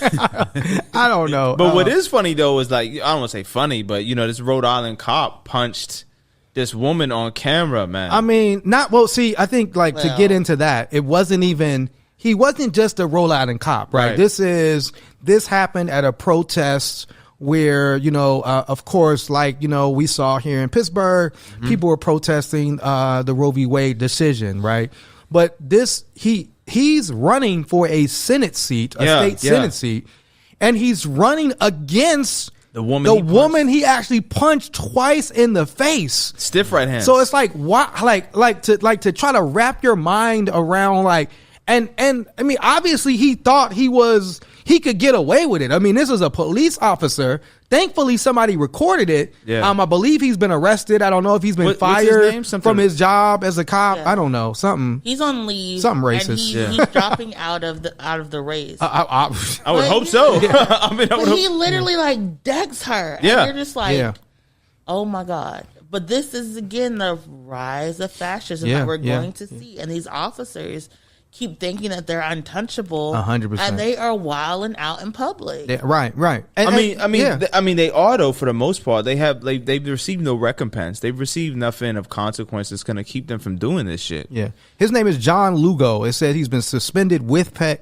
I don't know. But what is funny though is like, I don't want to say funny, but this Rhode Island cop punched this woman on camera, man. I mean, see, I think to get into that, he wasn't just a Rhode Island cop, right? This happened at a protest where, of course, we saw here in Pittsburgh, people were protesting the Roe v. Wade decision, right? But he's running for a Senate seat, state Senate seat, and he's running against the woman he actually punched twice in the face. Stiff right hand. So it's like, why, to try to wrap your mind around and I mean, obviously he thought he could get away with it. I mean, this was a police officer. Thankfully, somebody recorded it. Yeah. I believe he's been arrested. I don't know if he's been fired from his job as a cop. Yeah. I don't know. Something. He's on leave. Something racist. And he's dropping out of the race. I would hope so. I mean, he literally decks her. And you're just oh my God. But this is again the rise of fascism that we're going to see, and these officers keep thinking that they're untouchable, 100%, and they are wilding out in public. Yeah, right. And, I mean, they are though for the most part. They've received no recompense. They've received nothing of consequence that's going to keep them from doing this shit. Yeah, his name is John Lugo. It said he's been suspended with pay.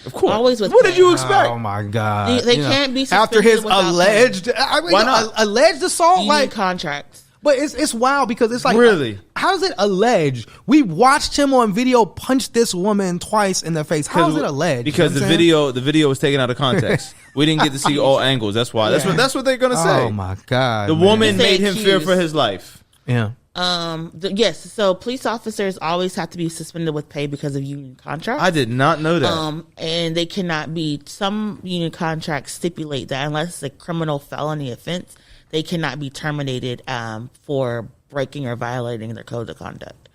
Of course. Always with what did you expect? Oh my God! They can't be suspended after his alleged. Why not? Alleged assault, union contracts. But it's wild because it's really, how is it alleged? We watched him on video punch this woman twice in the face. How is it alleged? Because the video was taken out of context. We didn't get to see all angles. That's why. That's what they're gonna say. Oh my God! The woman made him fear for his life. Yeah. Yes. So police officers always have to be suspended with pay because of union contracts. I did not know that. And they cannot be. Some union contracts stipulate that unless it's a criminal felony offense, they cannot be terminated for breaking or violating their code of conduct.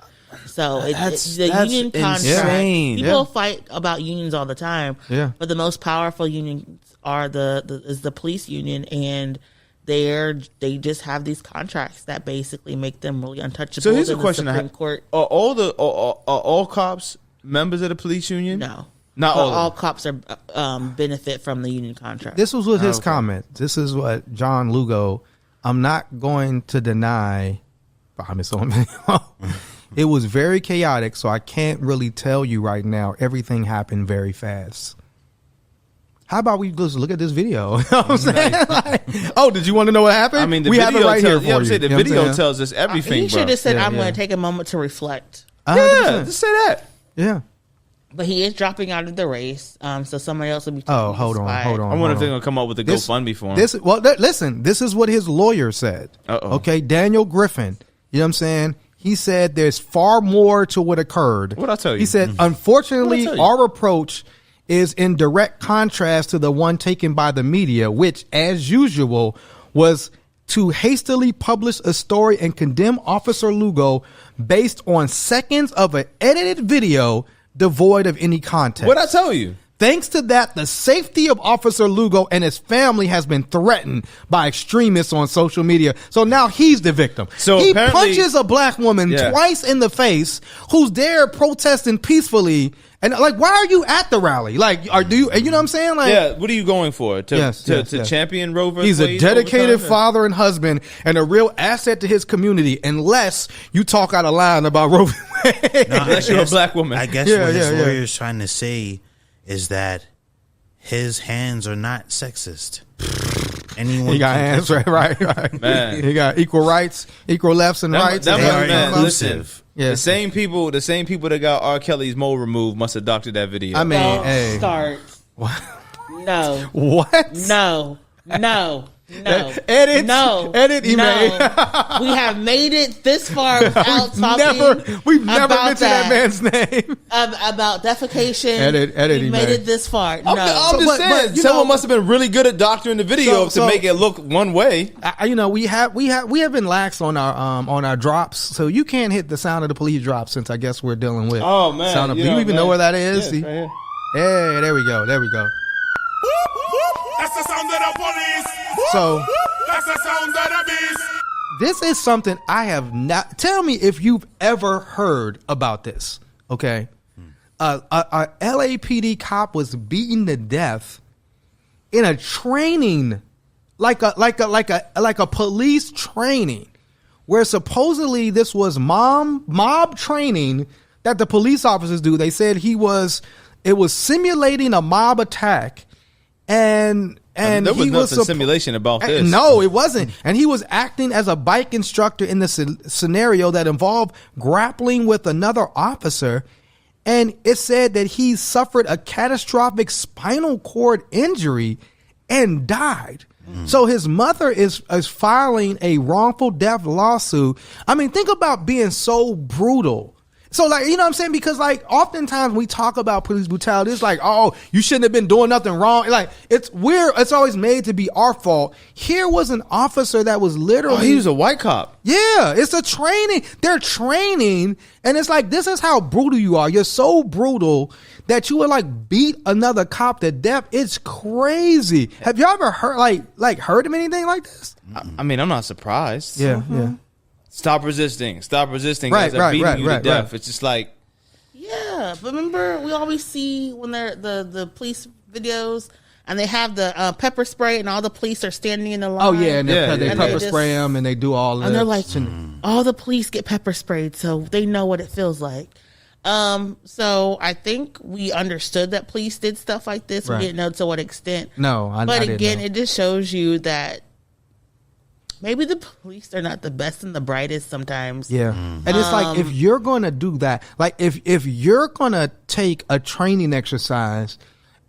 So that's union contract. Insane. People fight about unions all the time. Yeah. But the most powerful unions are the police union, and they just have these contracts that basically make them really untouchable. So here's a question: Supreme Court. Are all cops members of the police union? No. Not all cops are benefit from the union contract. This was his comment. This is what John Lugo. I'm not going to deny. It was very chaotic, so I can't really tell you right now. Everything happened very fast. How about we just look at this video? You know what I'm saying? Did you want to know what happened? I mean, we have it right here for you. The video tells us everything. He should have said, "I'm going to take a moment to reflect." Yeah, just say that. Yeah. But he is dropping out of the race, so somebody else will be. Hold on. I wonder if they're gonna come up with a GoFundMe for him. Listen. This is what his lawyer said. Okay, Daniel Griffin. You know what I'm saying? He said there's far more to what occurred. What I tell you? He said, unfortunately, our approach is in direct contrast to the one taken by the media, which, as usual, was to hastily publish a story and condemn Officer Lugo based on seconds of an edited video devoid of any context. What'd I tell you? Thanks to that, the safety of Officer Lugo and his family has been threatened by extremists on social media. So now he's the victim. So he punches a black woman twice in the face who's there protesting peacefully. And why are you at the rally? You know what I'm saying? What are you going for? To champion Roe v. He's a dedicated father and husband and a real asset to his community, unless you talk out of line about Roe v. Wade. Unless you're a black woman. I guess what his lawyer is trying to say is that his hands are not sexist. Anyone he got hands, right. Man. He got equal rights, equal lefts and rights. That man, inclusive. Listen, the same people that got R. Kelly's mole removed must have doctored that video. I mean, start. What? No. What? No. No. Edit. No. Edit. Email. No. We have made it this far without talking. We've never about mentioned that man's name. About defecation. Edit. We made it this far. No. I'm just saying, someone must have been really good at doctoring the video to make it look one way. We have been lax on our drops, so you can't hit the sound of the police drop since I guess we're dealing with. Oh man, sound of, do you even know where that is? Yeah, right here. Hey, there we go. That's the sound of the police. So That's the sound of the beast. this is something I have not. Tell me if you've ever heard about this. Okay, a LAPD cop was beaten to death in a training, like a police training, where supposedly this was mob training that the police officers do. They said it was simulating a mob attack, and there was he nothing simulation about this. No, it wasn't. And he was acting as a bike instructor in the scenario that involved grappling with another officer. And it said that he suffered a catastrophic spinal cord injury and died. So his mother is filing a wrongful death lawsuit. I mean, think about being so brutal. So, like, you know what I'm saying? Because, like, oftentimes we talk about police brutality. It's like, oh, you shouldn't have been doing nothing wrong. Like, it's always made to be our fault. Here was an officer that was literally. Oh, he was a white cop. Yeah, it's a training. They're training. And it's like, this is how brutal you are. You're so brutal that you would, like, beat another cop to death. It's crazy. Have you ever heard, heard of anything like this? I mean, I'm not surprised. Yeah, yeah. Stop resisting. Right, Beating you to death. It's just like, Yeah, but remember we always see when they're the police videos and they have the pepper spray and all the police are standing in the line. Oh yeah, and they And pepper they spray them and they do all that. and they're like, all the police get pepper sprayed, so they know what it feels like. So I think we understood that police did stuff like this. Right. We didn't know to what extent. No, I but didn't again, know. it just shows you that maybe the police are not the best and the brightest sometimes. Yeah. And it's like, if you're going to do that, like if you're going to take a training exercise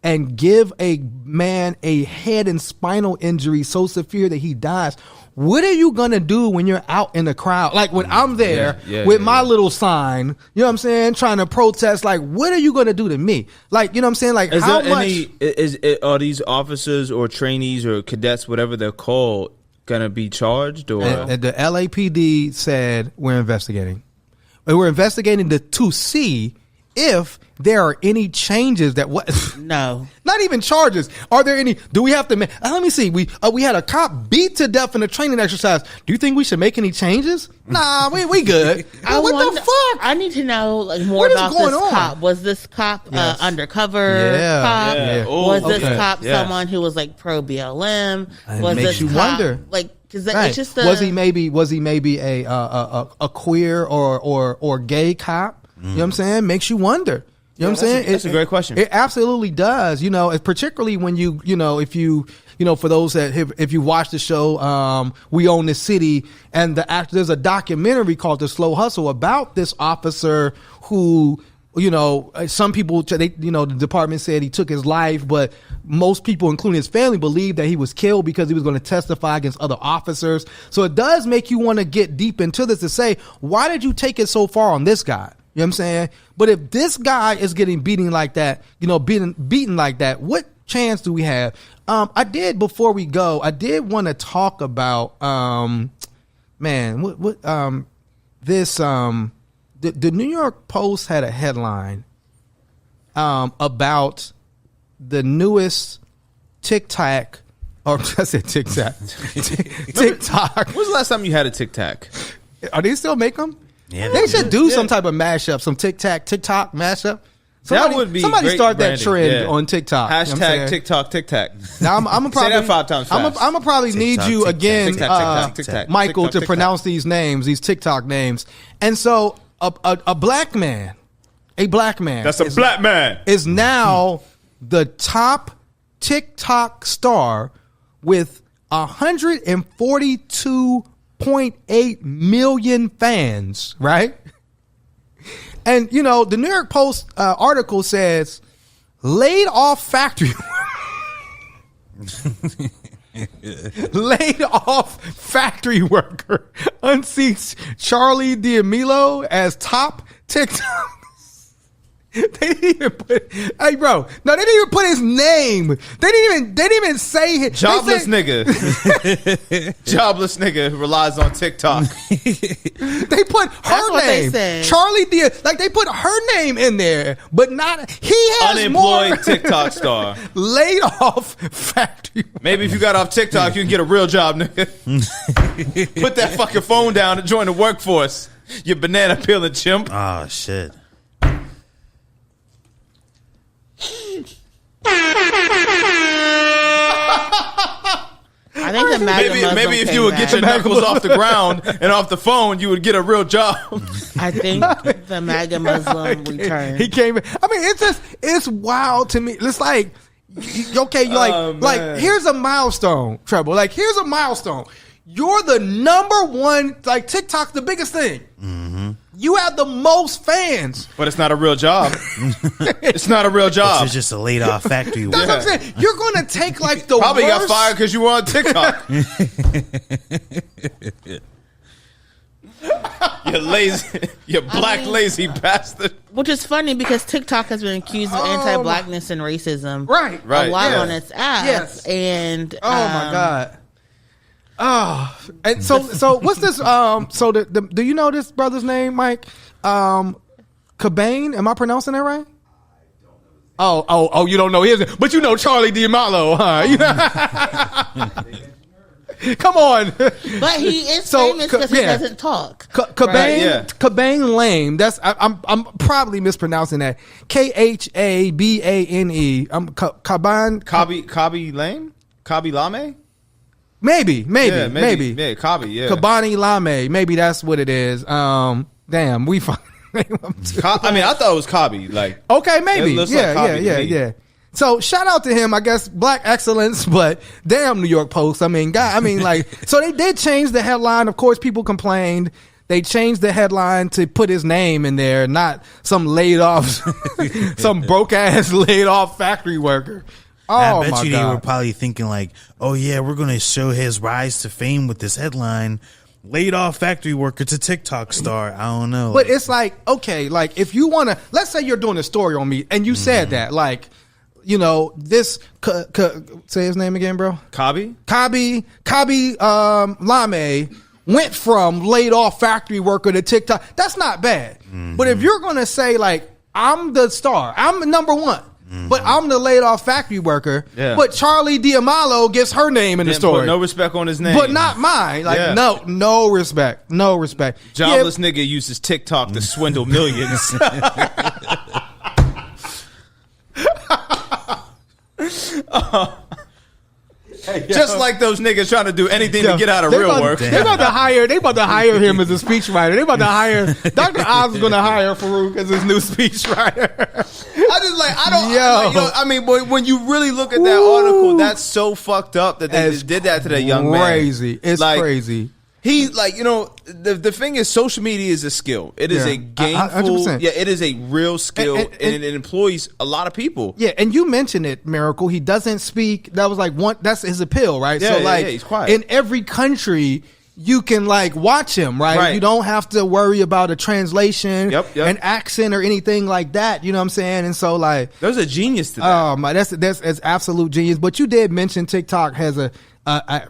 and give a man a head and spinal injury so severe that he dies, what are you going to do when you're out in the crowd? Like when I'm there with my little sign, you know what I'm saying, trying to protest, like, what are you going to do to me? Like, you know what I'm saying? Like, are these officers or trainees or cadets, whatever they're called, gonna be charged? Or and the LAPD said we're investigating. We're investigating to see if there are any changes that No, not even charges. Are there any? Do we have to? Let me see. We had a cop beat to death in a training exercise. Do you think we should make any changes? Nah, we good. What the fuck? I need to know more about this cop. Was this cop undercover cop? Yeah. Was this cop someone who was like pro BLM? Was makes this you cop, wonder. like, because Right. it's just was he maybe a queer or gay cop? You know what I'm saying? Makes you wonder. You know what I'm saying? That's a great question. It absolutely does. You know, particularly when if you for those that if you watch the show, We Own This City, and there's a documentary called The Slow Hustle about this officer who, some people, the department said he took his life, but most people, including his family, believe that he was killed because he was going to testify against other officers. So it does make you want to get deep into this to say, why did you take it so far on this guy? You know what I'm saying? But if this guy is getting beaten like that, beaten like that, what chance do we have? Before we go, I did want to talk about, the New York Post had a headline, about the newest TikTok, or I said TikTok. TikTok. When was the last time you had a TikTok? Are they still make them? Yeah, they should do some type of mashup, some TikTok mashup. That would be somebody great start branding. that trend on TikTok. Hashtag TikTok TikTok. Now I'm gonna probably say that 5 times fast. I'm gonna probably need you again, TikTok, Michael, to TikTok. pronounce these TikTok names. And so a black man. That's a black man. Is now the top TikTok star with 142.8 million fans, right? And, the New York Post article says, laid off factory. Laid off factory worker unseats Charlie D'Amelio as top TikTok. They didn't even put. Hey, bro. No, they didn't even put his name. They didn't even say his. Jobless nigga. Jobless nigga relies on TikTok. They put her name. Charlie D. Like they put her name in there, but not. He has unemployed more TikTok star. Laid off factory. Maybe if you got off TikTok, you can get a real job, nigga. Put that fucking phone down and join the workforce. You banana peeling chimp. Oh shit. I think the MAGA maybe if you would get your knuckles off the ground and off the phone, you would get a real job. I think the MAGA Muslim returned. He came. I mean, it's wild to me. It's like, okay, you're like here's a milestone, Treble. Like here's a milestone. You're the number one. Like TikTok's the biggest thing. Mm-hmm. You have the most fans, but it's not a real job. It's not a real job. It's just a laid off factory. That's what I'm saying. You're going to take like the probably worst. got fired because you were on TikTok. You lazy, you black lazy bastard. Which is funny because TikTok has been accused of anti-blackness and racism, right? A lot on its app. Yes. And my god. Oh, and so what's this? So do you know this brother's name, Mike? Cobain? Am I pronouncing that right? Oh, you don't know his, but you know Charlie D'Amelio, huh? Come on. But he is famous because he doesn't talk. Cobain, Cobain Lame. That's I'm probably mispronouncing that. Khabane. Kabi Lame? Kabi Lame? Maybe. Yeah, Kabi, yeah. Kabani Lame. Maybe that's what it is. Damn, we find. I thought it was Kabi. Like, okay, maybe. Yeah. So shout out to him. I guess black excellence, but damn, New York Post. So they did change the headline. Of course, people complained. They changed the headline to put his name in there, not some laid off, some broke ass laid off factory worker. I bet you they were probably thinking like, oh yeah, we're going to show his rise to fame with this headline. Laid off factory worker to TikTok star. I don't know. But it's like, okay, like if you want to, let's say you're doing a story on me and you said that, like, you know, this, say his name again, bro. Kabi Lame went from laid off factory worker to TikTok. That's not bad. Mm-hmm. But if you're going to say like, I'm the star, I'm the number one. Mm-hmm. But I'm the laid off factory worker. Yeah. But Charlie D'Amelio gets her name in the story. Put no respect on his name. But not mine. Like no respect. No respect. Jobless nigga uses TikTok to swindle millions. Just like those niggas trying to do anything to get out of real work. They about to hire him as a speechwriter. They about to hire Dr. Oz is going to hire Farouk as his new speechwriter. When you really look at that article, that's so fucked up that they just did that to that young man. Crazy. It's crazy. He the thing is, social media is a skill. It is a gainful, it is a real skill, and it employs a lot of people. Yeah, and you mentioned it, Miracle. He doesn't speak. That was like one. That's his appeal, right? Yeah, he's quiet. In every country, you can like watch him, right? You don't have to worry about a translation, an accent, or anything like that. You know what I'm saying? And so, like, there's a genius to that. Oh my, that's absolute genius. But you did mention TikTok has a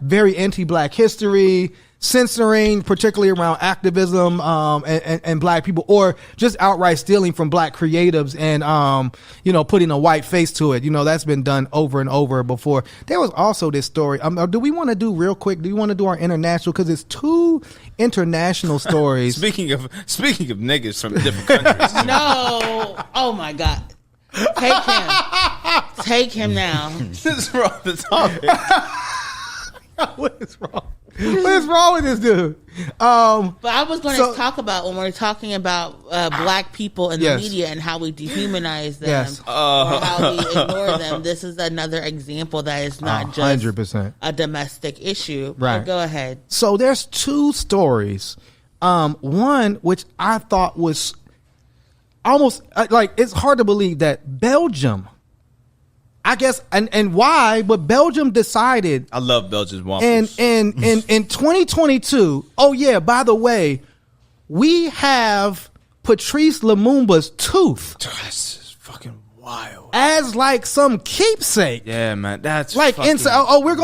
very anti-black history. Censoring, particularly around activism and black people, or just outright stealing from black creatives and putting a white face to it. You know, that's been done over and over before. There was also this story. Do we want to do real quick? Do you want to do our international? Because it's two international stories. Speaking of niggas from different countries. No. Oh my God. Take him now. This is wrong. The topic. What is wrong? What is wrong with this dude? But I was going to talk about when we're talking about black people in the media and how we dehumanize them or how we ignore them. This is another example that is not just 100% a domestic issue. Right. But go ahead. So there's two stories. One which I thought was almost like, it's hard to believe that Belgium I guess, and why? But Belgium decided. I love Belgian waffles. And in 2022. Oh yeah, by the way, we have Patrice Lumumba's tooth. This is fucking wild. As like some keepsake. Yeah, man, that's like inside. We're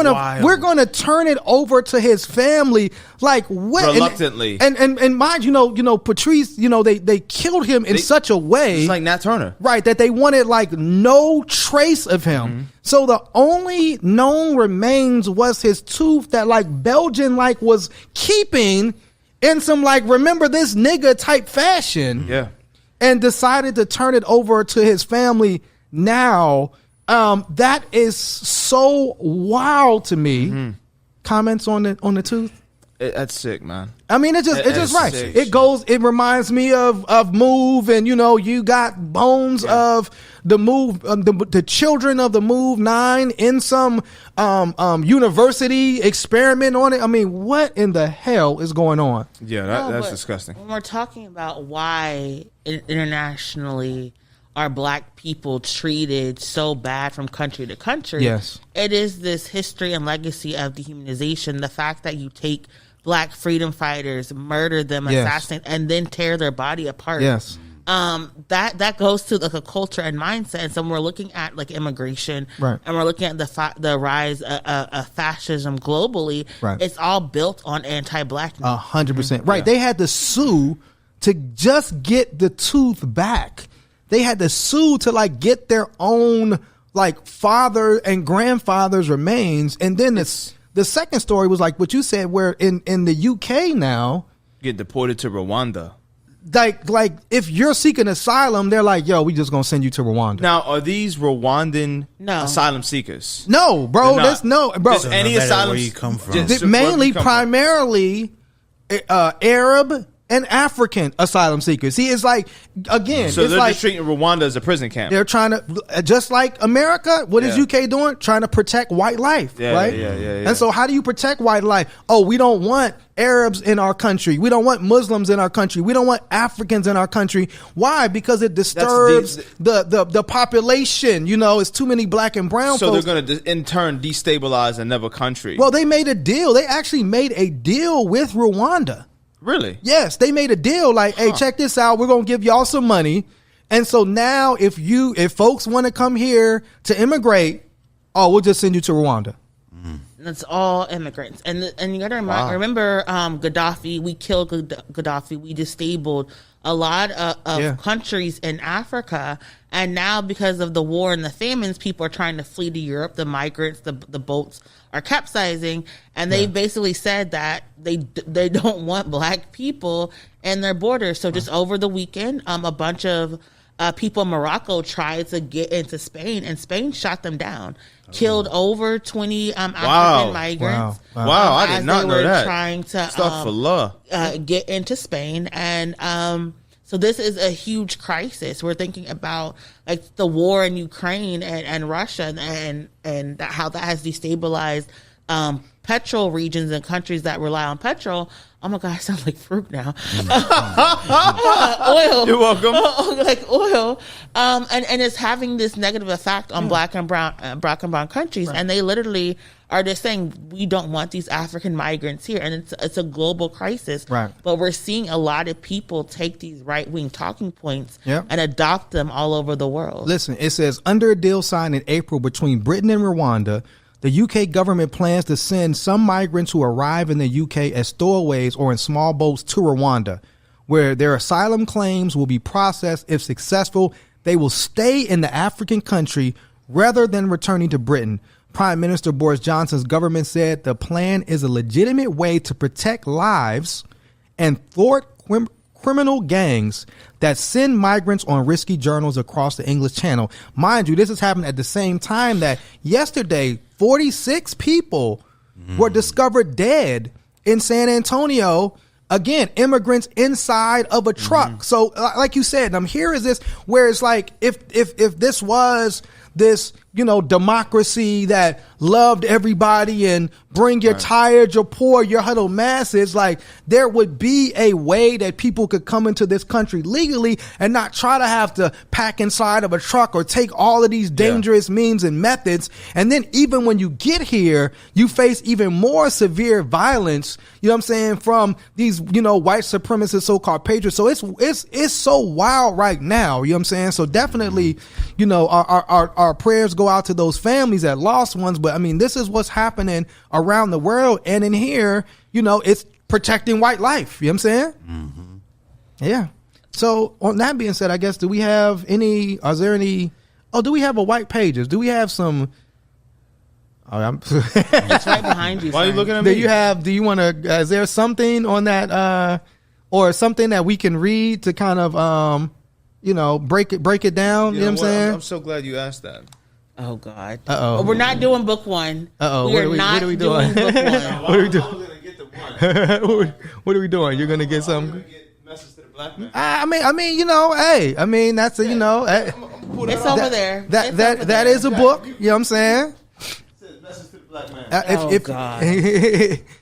gonna turn it over to his family. Like what? Reluctantly. And mind you, Patrice, they killed him in such a way. It's like Nat Turner, right? That they wanted like no trace of him. Mm-hmm. So the only known remains was his tooth that like Belgian like was keeping in some like remember this nigga type fashion. Yeah. And decided to turn it over to his family now. That is so wild to me. Mm-hmm. Comments on the tooth? That's sick, man. I mean, it's just right. Sick. It reminds me of Move, and you got bones of the Move, the children of the Move 9 in some university experiment on it. I mean, what in the hell is going on? Yeah, that's disgusting. When we're talking about why internationally are black people treated so bad from country to country, yes, it is this history and legacy of dehumanization. The fact that you take black freedom fighters, murder them, assassinate, and then tear their body apart. Yes. That goes to like a culture and mindset. And so when we're looking at like immigration, right, and we're looking at the rise of fascism globally, right, it's all built on anti-blackness. 100%. Right. They had to sue to just get the tooth back. They had to sue to like get their own like father and grandfather's remains. And then the second story was like what you said, where in the UK now, get deported to Rwanda. Like if you're seeking asylum, they're like, yo, we just gonna send you to Rwanda. Now, are these Rwandan asylum seekers? No, bro. Just any asylum where you come from. Primarily Arab and African asylum seekers. See, it's like, again, so it's they're like just treating Rwanda as a prison camp. They're trying to, just like America, what is UK doing? Trying to protect white life, right? Yeah. And so how do you protect white life? Oh, we don't want Arabs in our country. We don't want Muslims in our country. We don't want Africans in our country. Why? Because it disturbs the population. It's too many black and brown folks. So they're going to in turn destabilize another country. Well, they made a deal. They actually made a deal with Rwanda. Really? Yes, they made a deal like, hey, check this out. We're going to give y'all some money. And so now if folks want to come here to immigrate, we'll just send you to Rwanda. That's all immigrants. And you got to remember Gaddafi. We killed Gaddafi. We disabled a lot of countries in Africa. And now because of the war and the famines, people are trying to flee to Europe. The migrants, the boats are capsizing. And they basically said that they don't want black people in their borders. So just over the weekend, a bunch of people in Morocco tried to get into Spain, and Spain shot them down. Killed over 20 African migrants. Wow, I did not know that. Trying to get into Spain, and so this is a huge crisis. We're thinking about like the war in Ukraine and Russia, and how that has destabilized petrol regions and countries that rely on petrol. Oh my God, I sound like fruit now. Oil. You're welcome. Like oil. And it's having this negative effect on black and brown countries. Right. And they literally are just saying, we don't want these African migrants here. And it's a global crisis. Right. But we're seeing a lot of people take these right-wing talking points and adopt them all over the world. Listen, it says, under a deal signed in April between Britain and Rwanda, the UK government plans to send some migrants who arrive in the UK as stowaways or in small boats to Rwanda, where their asylum claims will be processed. If successful, they will stay in the African country rather than returning to Britain. Prime Minister Boris Johnson's government said the plan is a legitimate way to protect lives and thwart criminal gangs that send migrants on risky journeys across the English Channel. Mind you, this has happened at the same time that yesterday, 46 people were discovered dead in San Antonio. Again, immigrants inside of a truck. So like you said, here is this where it's like, if this was this, democracy that loved everybody and bring your tired, your poor, your huddled masses, like there would be a way that people could come into this country legally and not try to have to pack inside of a truck or take all of these dangerous means and methods. And then even when you get here, you face even more severe violence, from these, white supremacist so-called patriots. So it's so wild right now, So definitely, our prayers go out to those families that lost ones. But I mean, this is what's happening around the world. And in here, it's protecting white life. You know what I'm saying? Mm-hmm. Yeah. So on that being said, I guess, do we have do we have a white pages? Do we have some? It's right behind you. Why are you looking at me? Do you want to, is there something on that, or something that we can read to kind of, break it down? You know what I'm saying? I'm so glad you asked that. Oh God. Uh-oh. We're not doing book one. Uh-oh. What are we doing? Book one. What are we doing? What are we doing? You're going to get some? Message to the black man. That's It's over there. That is a book. You know what I'm saying? Message to the black man. God.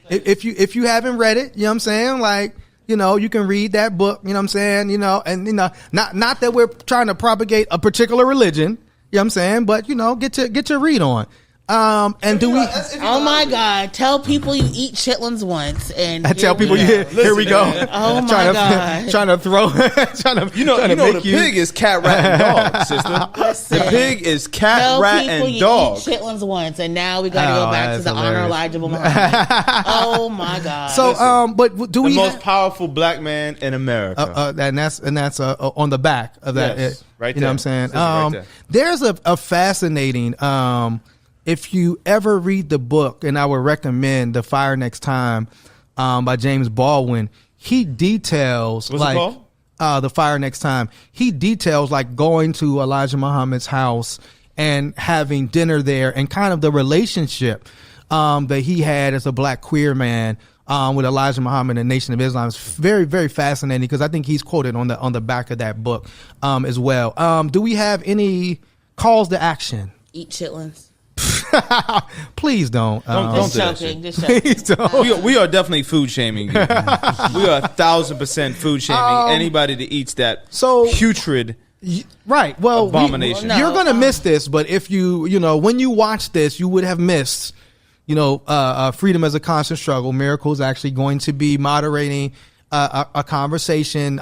If you haven't read it, you know what I'm saying? Like, you can read that book, you know what I'm saying? And not that we're trying to propagate a particular religion, you know what I'm saying? But, get your read on. And do we? Oh my God! Tell people you eat chitlins once, and I tell people here we go. Oh my God! Trying to throw. The pig is cat, rat, and dog, sister. Listen, the pig is cat, tell rat, people and you dog. Eat chitlins once, and now we got to go back to the honor Elijah Muhammad. Oh my God! So, but do we? The most powerful black man in America, and that's on the back of that. Yes, right there. You know what I'm saying? Right there. There's a fascinating. If you ever read the book, and I would recommend The Fire Next Time by James Baldwin, he details What's it called? The Fire Next Time. He details like going to Elijah Muhammad's house and having dinner there and kind of the relationship that he had as a black queer man with Elijah Muhammad and Nation of Islam. It's very, very fascinating because I think he's quoted on the back of that book as well. Do we have any calls to action? Eat chitlins. Please don't. Don't do that shit. Please don't. We are definitely food shaming you. We are 1,000% food shaming anybody that eats that putrid right. Well, abomination. You're going to miss this, but if when you watch this, you would have missed, Freedom as a Constant Struggle. Miracle's actually going to be moderating a conversation.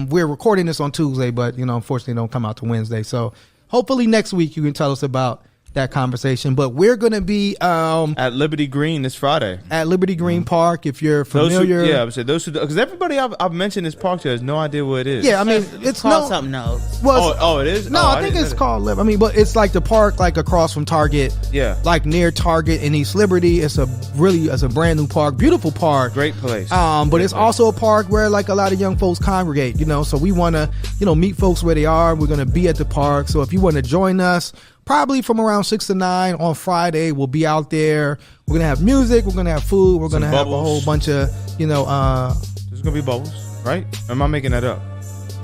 We're recording this on Tuesday, but, unfortunately don't come out to Wednesday. So hopefully next week you can tell us about that conversation. But we're going to be at Liberty Green this Friday. At Liberty Green Park, if you're familiar. I would say because everybody I've mentioned this park to has no idea what it is. Yeah, I mean it's called something else. Well, it is. No, I think it's called. I mean, but it's like the park, like across from Target. Yeah, like near Target in East Liberty. It's a brand new park, beautiful park, great place. But it's also a park where like a lot of young folks congregate. So we want to meet folks where they are. We're going to be at the park. So if you want to join us, probably from around 6 to 9 on Friday, we'll be out there. We're going to have music. We're going to have food. We're going to have a whole bunch of, There's going to be bubbles, right? Or am I making that up?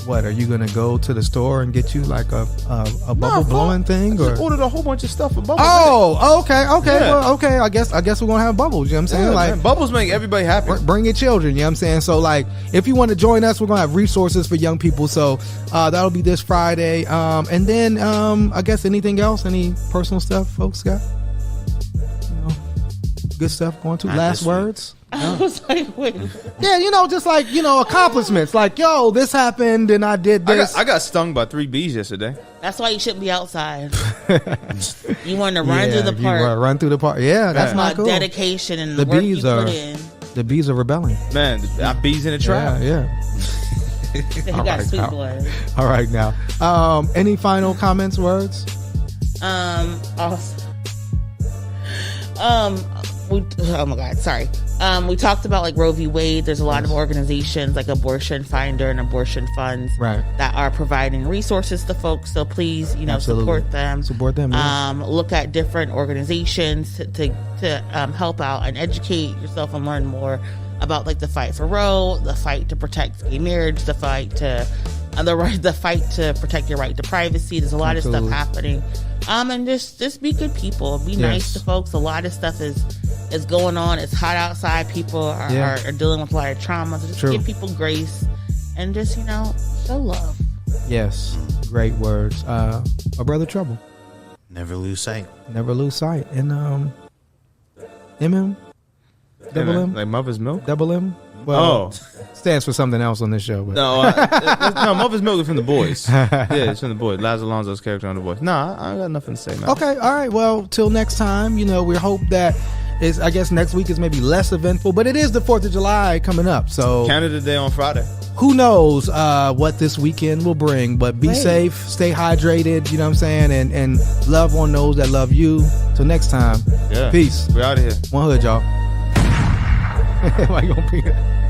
What, are you going to go to the store and get you like a bubble blowing thing? I just ordered a whole bunch of stuff for bubbles. Oh, okay. Yeah. Well, okay. I guess we're going to have bubbles. You know what I'm saying? Man, bubbles make everybody happy. Bring your children. You know what I'm saying? So like, if you want to join us, we're going to have resources for young people. So that'll be this Friday. And then I guess anything else? Any personal stuff folks got? Good stuff going to? Last words? I was like, wait. Yeah, just like, accomplishments. Like, yo, this happened and I did this. I got stung by 3 bees yesterday. That's why you shouldn't be outside. You want to run through the park. Run through the park. Yeah, that's not cool. Dedication and the work you put in. The bees are rebelling. Man, bees in the trap. Yeah. You got sweet blood. All right, now. Any final comments, words? Oh my God, sorry. We talked about like Roe v. Wade. There's a lot of organizations like Abortion Finder and Abortion Funds that are providing resources to folks. So please, support them. Support them. Yeah. Look at different organizations to help out and educate yourself and learn more about like the fight for Roe, the fight to protect gay marriage, the fight to the fight to protect your right to privacy. There's a lot of Absolutely. stuff happening. And just be good people. Be nice to folks. A lot of stuff is going on. It's hot outside. People are dealing with a lot of trauma. So just give people grace and just, show love. Yes. Great words. My brother Trouble. Never lose sight. Never lose sight. And MM? Double M? Like Mother's Milk? Double M? Well, stands for something else on this show. But. No, no, Mother's Milk is from The Boys. Yeah, it's from The Boys. Laz Alonso's character on The Boys. Nah, I got nothing to say, man. Okay, all right. Well, till next time, we hope that I guess next week is maybe less eventful, but it is the 4th of July coming up. So Canada Day on Friday. Who knows what this weekend will bring, but be safe, stay hydrated, you know what I'm saying, and love on those that love you. Till next time, peace. We're out of here. One hood, y'all. Why you gonna bring it?